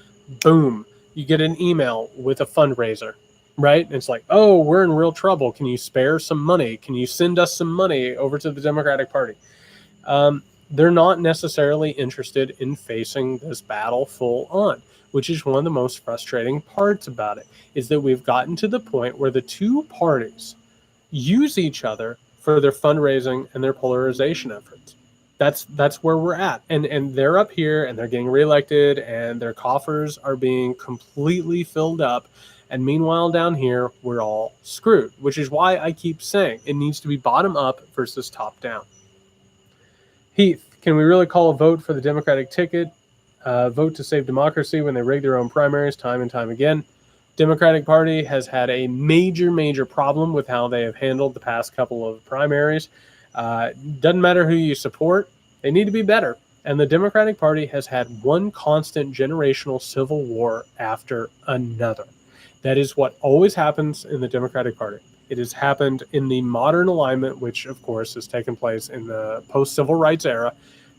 boom, you get an email with a fundraiser, right? And it's like, oh, we're in real trouble. Can you spare some money? Can you send us some money over to the Democratic Party? They're not necessarily interested in facing this battle full on, which is one of the most frustrating parts about it, is that we've gotten to the point where the two parties use each other for their fundraising and their polarization efforts. That's where we're at. And they're up here and they're getting reelected and their coffers are being completely filled up. And meanwhile, down here, we're all screwed, which is why I keep saying it needs to be bottom up versus top down. Heath, can we really call a vote for the Democratic ticket? Vote to save democracy when they rig their own primaries time and time again. Democratic Party has had a major problem with how they have handled the past couple of primaries. Doesn't matter who you support, they need to be better. And the Democratic Party has had one constant generational civil war after another. That is what always happens in the Democratic Party. It has happened in the modern alignment, which, of course, has taken place in the post-civil rights era.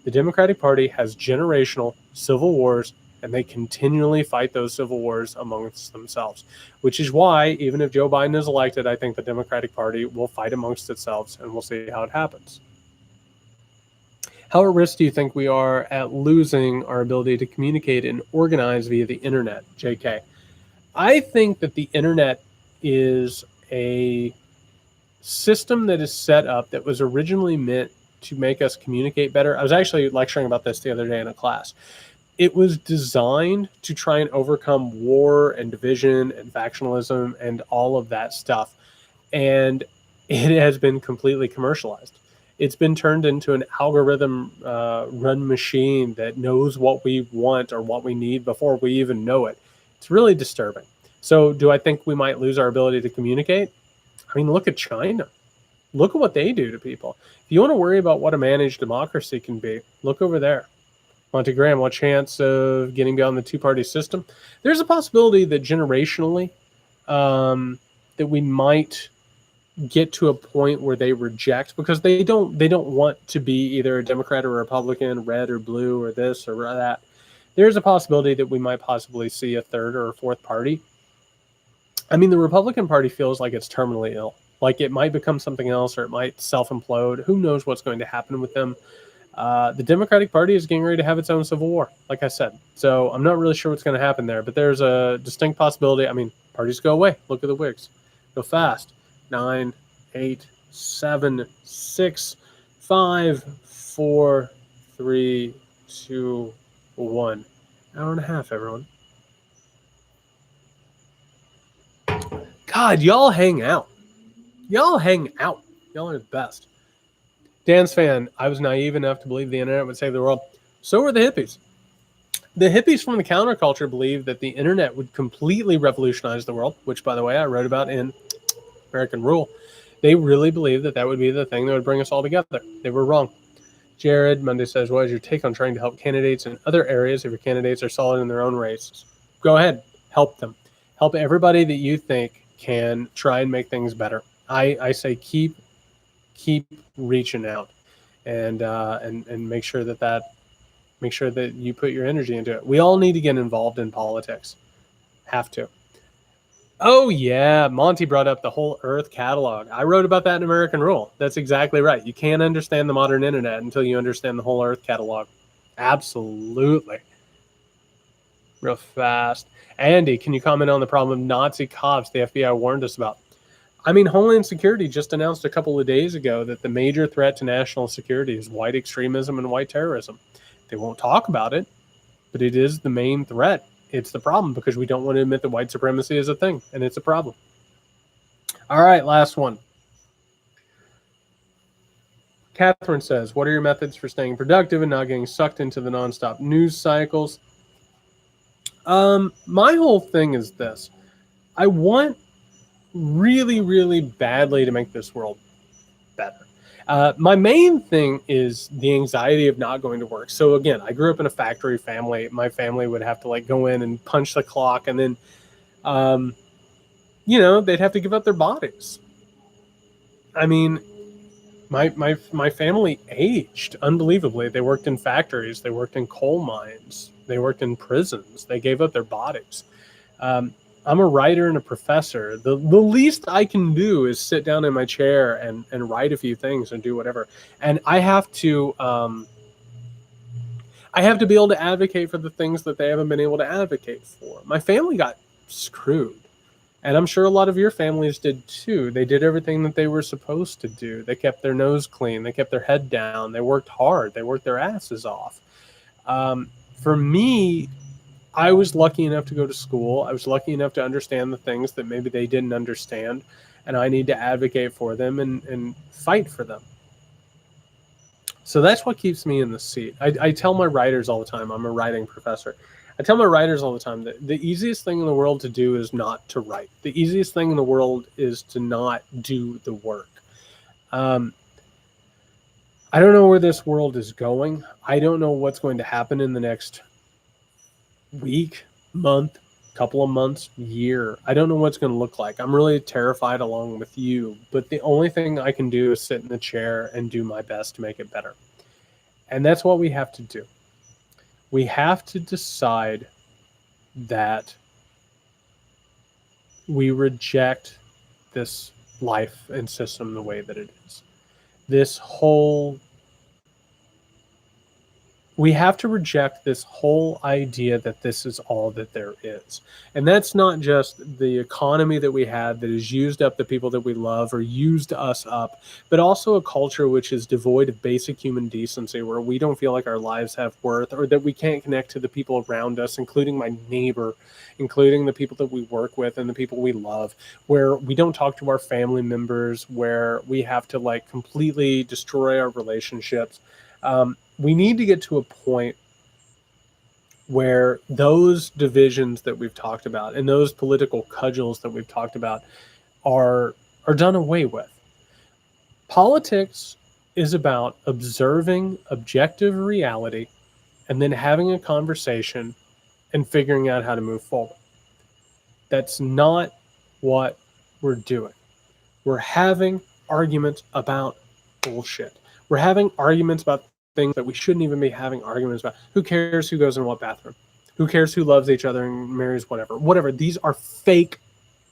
The Democratic Party has generational civil wars, and they continually fight those civil wars amongst themselves, which is why, even if Joe Biden is elected, I think the Democratic Party will fight amongst itself, and we'll see how it happens. How at risk do you think we are at losing our ability to communicate and organize via the internet, JK? I think that the internet is a system that is set up that was originally meant to make us communicate better. I was actually lecturing about this the other day in a class. It was designed to try and overcome war and division and factionalism and all of that stuff. And it has been completely commercialized. It's been turned into an algorithm run machine that knows what we want or what we need before we even know it. It's really disturbing. So do I think we might lose our ability to communicate? I mean, look at China. Look at what they do to people. If you want to worry about what a managed democracy can be, look over there. Monty Graham, what chance of getting beyond the two-party system? There's a possibility that generationally that we might get to a point where they reject, because they don't want to be either a Democrat or a Republican, red or blue or this or that. There's a possibility that we might possibly see a third or a fourth party. I mean, the Republican Party feels like it's terminally ill. Like it might become something else, or it might self-implode. Who knows what's going to happen with them? The Democratic Party is getting ready to have its own civil war, like I said. So I'm not really sure what's going to happen there, but there's a distinct possibility. I mean, parties go away. Look at the Whigs. Go fast. 9, 8, 7, 6, 5, 4, 3, 2, 1. Hour and a half, everyone. God, y'all hang out. Y'all hang out. Y'all are the best. Dan's fan, I was naive enough to believe the internet would save the world. So were the hippies. The hippies from the counterculture believed that the internet would completely revolutionize the world, which, by the way, I wrote about in American Rule. They really believed that that would be the thing that would bring us all together. They were wrong. Jared Monday says, what is your take on trying to help candidates in other areas if your candidates are solid in their own races? Go ahead. Help them. Help everybody that you think can try and make things better. I say keep reaching out and make sure that you put your energy into it. We all need to get involved in politics. Have to. Oh yeah, Monty brought up the whole Earth catalog. I wrote about that in American Rule. That's exactly right. You can't understand the modern internet until you understand the whole Earth catalog. Absolutely. Real fast. Andy, can you comment on the problem of Nazi cops the FBI warned us about? I mean, Homeland Security just announced a couple of days ago that the major threat to national security is white extremism and white terrorism. They won't talk about it, but it is the main threat. It's the problem because we don't want to admit that white supremacy is a thing, and it's a problem. All right, last one. Catherine says, what are your methods for staying productive and not getting sucked into the nonstop news cycles? My whole thing is this. I want really, really badly to make this world better. My main thing is the anxiety of not going to work. So again, I grew up in a factory family. My family would have to like go in and punch the clock, and then, they'd have to give up their bodies. I mean, my family aged unbelievably. They worked in factories. They worked in coal mines. They worked in prisons. They gave up their bodies. I'm a writer and a professor. The least I can do is sit down in my chair and write a few things and do whatever. And I have to be able to advocate for the things that they haven't been able to advocate for. My family got screwed. And I'm sure a lot of your families did too. They did everything that they were supposed to do. They kept their nose clean. They kept their head down. They worked hard. They worked their asses off. For me, I was lucky enough to go to school. I was lucky enough to understand the things that maybe they didn't understand, and I need to advocate for them and fight for them. So that's what keeps me in the seat. I tell my writers all the time, I'm a writing professor. I tell my writers all the time that the easiest thing in the world to do is not to write. The easiest thing in the world is to not do the work. I don't know where this world is going. I don't know what's going to happen in the next week, month, couple of months, year. I don't know what's going to look like. I'm really terrified along with you, but the only thing I can do is sit in the chair and do my best to make it better. And that's what we have to do. We have to decide that we reject this life and system the way that it is. We have to reject this whole idea that this is all that there is. And that's not just the economy that we have that has used up the people that we love or used us up, but also a culture which is devoid of basic human decency, where we don't feel like our lives have worth, or that we can't connect to the people around us, including my neighbor, including the people that we work with and the people we love, where we don't talk to our family members, where we have to like completely destroy our relationships. We need to get to a point where those divisions that we've talked about and those political cudgels that we've talked about are done away with. Politics is about observing objective reality and then having a conversation and figuring out how to move forward. That's not what we're doing. We're having arguments about bullshit. We're having arguments about things that we shouldn't even be having arguments about. Who cares who goes in what bathroom? Who cares who loves each other and marries whatever? Whatever. These are fake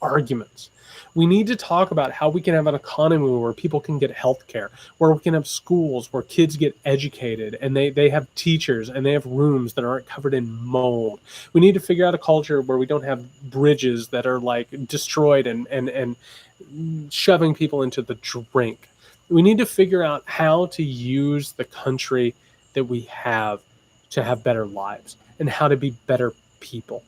arguments. We need to talk about how we can have an economy where people can get health care, where we can have schools where kids get educated and they have teachers and they have rooms that aren't covered in mold. We need to figure out a culture where we don't have bridges that are like destroyed and shoving people into the drink. We need to figure out how to use the country that we have to have better lives and how to be better people.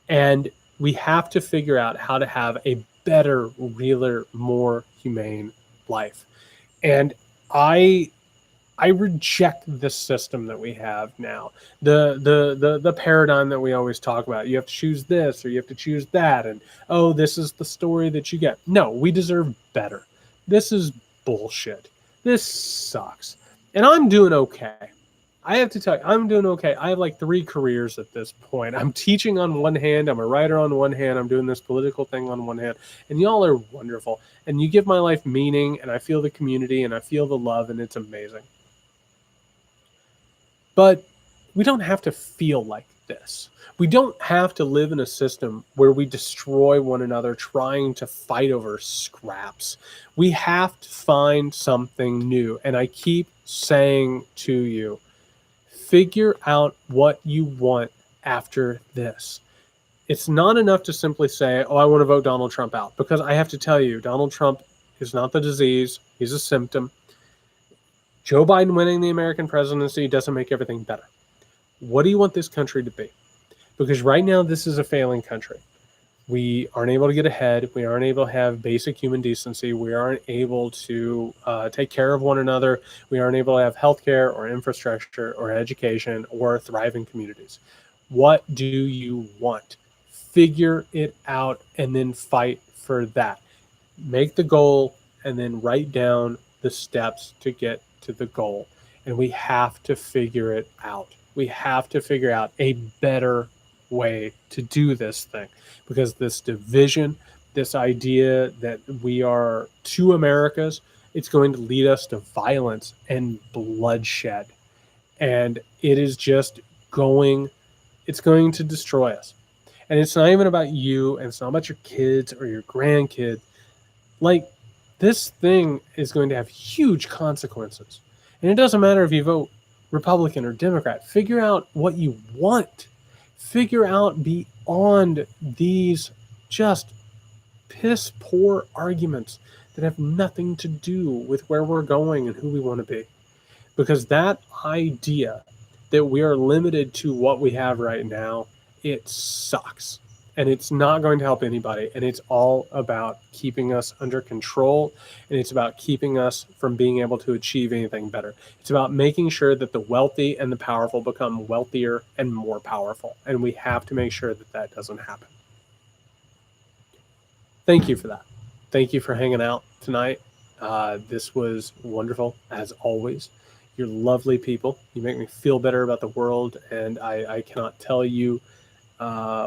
And we have to figure out how to have a better, realer, more humane life. And I I reject this system that we have now. The paradigm that we always talk about. You have to choose this or you have to choose that, and oh, this is the story that you get. No, we deserve better. This is bullshit. This sucks. And I'm doing okay. I have to tell you, I'm doing okay. I have like 3 careers at this point. I'm teaching on one hand, I'm a writer on one hand, I'm doing this political thing on one hand, and y'all are wonderful. And you give my life meaning, and I feel the community, and I feel the love, and it's amazing. But we don't have to feel like this. We don't have to live in a system where we destroy one another trying to fight over scraps. We have to find something new. And I keep saying to you, figure out what you want after this. It's not enough to simply say, oh, I want to vote Donald Trump out, because I have to tell you, Donald Trump is not the disease. He's a symptom. Joe Biden winning the American presidency doesn't make everything better. What do you want this country to be? Because right now, this is a failing country. We aren't able to get ahead. We aren't able to have basic human decency. We aren't able to take care of one another. We aren't able to have healthcare or infrastructure or education or thriving communities. What do you want? Figure it out and then fight for that. Make the goal and then write down the steps to get to the goal. And we have to figure it out. We have to figure out a better way to do this thing, because this division, this idea that we are 2 Americas, it's going to lead us to violence and bloodshed. And it is just it's going to destroy us. And it's not even about you, and it's not about your kids or your grandkids. Like, this thing is going to have huge consequences. And it doesn't matter if you vote Republican or Democrat. Figure out what you want. Figure out beyond these just piss poor arguments that have nothing to do with where we're going and who we want to be. Because that idea that we are limited to what we have right now, it sucks. And it's not going to help anybody. And it's all about keeping us under control. And it's about keeping us from being able to achieve anything better. It's about making sure that the wealthy and the powerful become wealthier and more powerful. And we have to make sure that that doesn't happen. Thank you for that. Thank you for hanging out tonight. This was wonderful, as always. You're lovely people. You make me feel better about the world. And I cannot tell you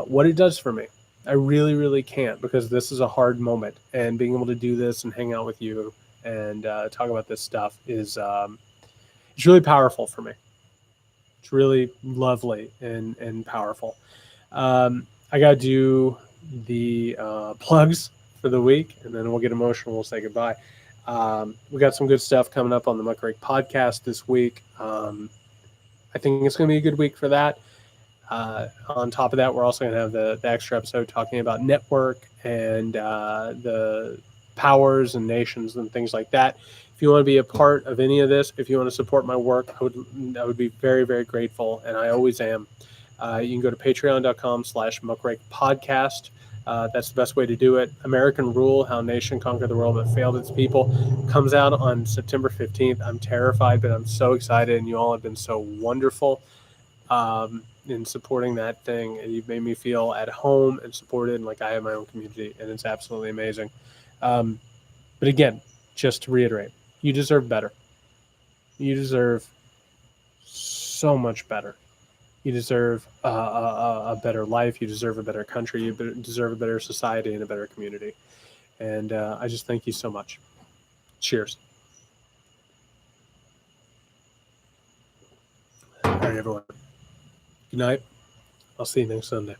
what it does for me. I really, really can't, because this is a hard moment, and being able to do this and hang out with you and talk about this stuff is it's really powerful for me. It's really lovely and powerful. I got to do the plugs for the week, and then we'll get emotional. We'll say goodbye. We got some good stuff coming up on the Muckrake podcast this week. I think it's going to be a good week for that. On top of that, we're also going to have the extra episode talking about network and the powers and nations and things like that. If you want to be a part of any of this, if you want to support my work, I would be very, very grateful, and I always am. You can go to patreon.com/muckrakepodcast. That's the best way to do it. American Rule, How a Nation Conquered the World But Failed Its People, comes out on September 15th. I'm terrified, but I'm so excited, and you all have been so wonderful in supporting that thing, and you've made me feel at home and supported, and like I have my own community, and it's absolutely amazing. But again, just to reiterate, you deserve better. You deserve so much better. You deserve a better life. You deserve a better country. You deserve a better society and a better community. And I just thank you so much. Cheers. All right, everyone. Good night. I'll see you next Sunday.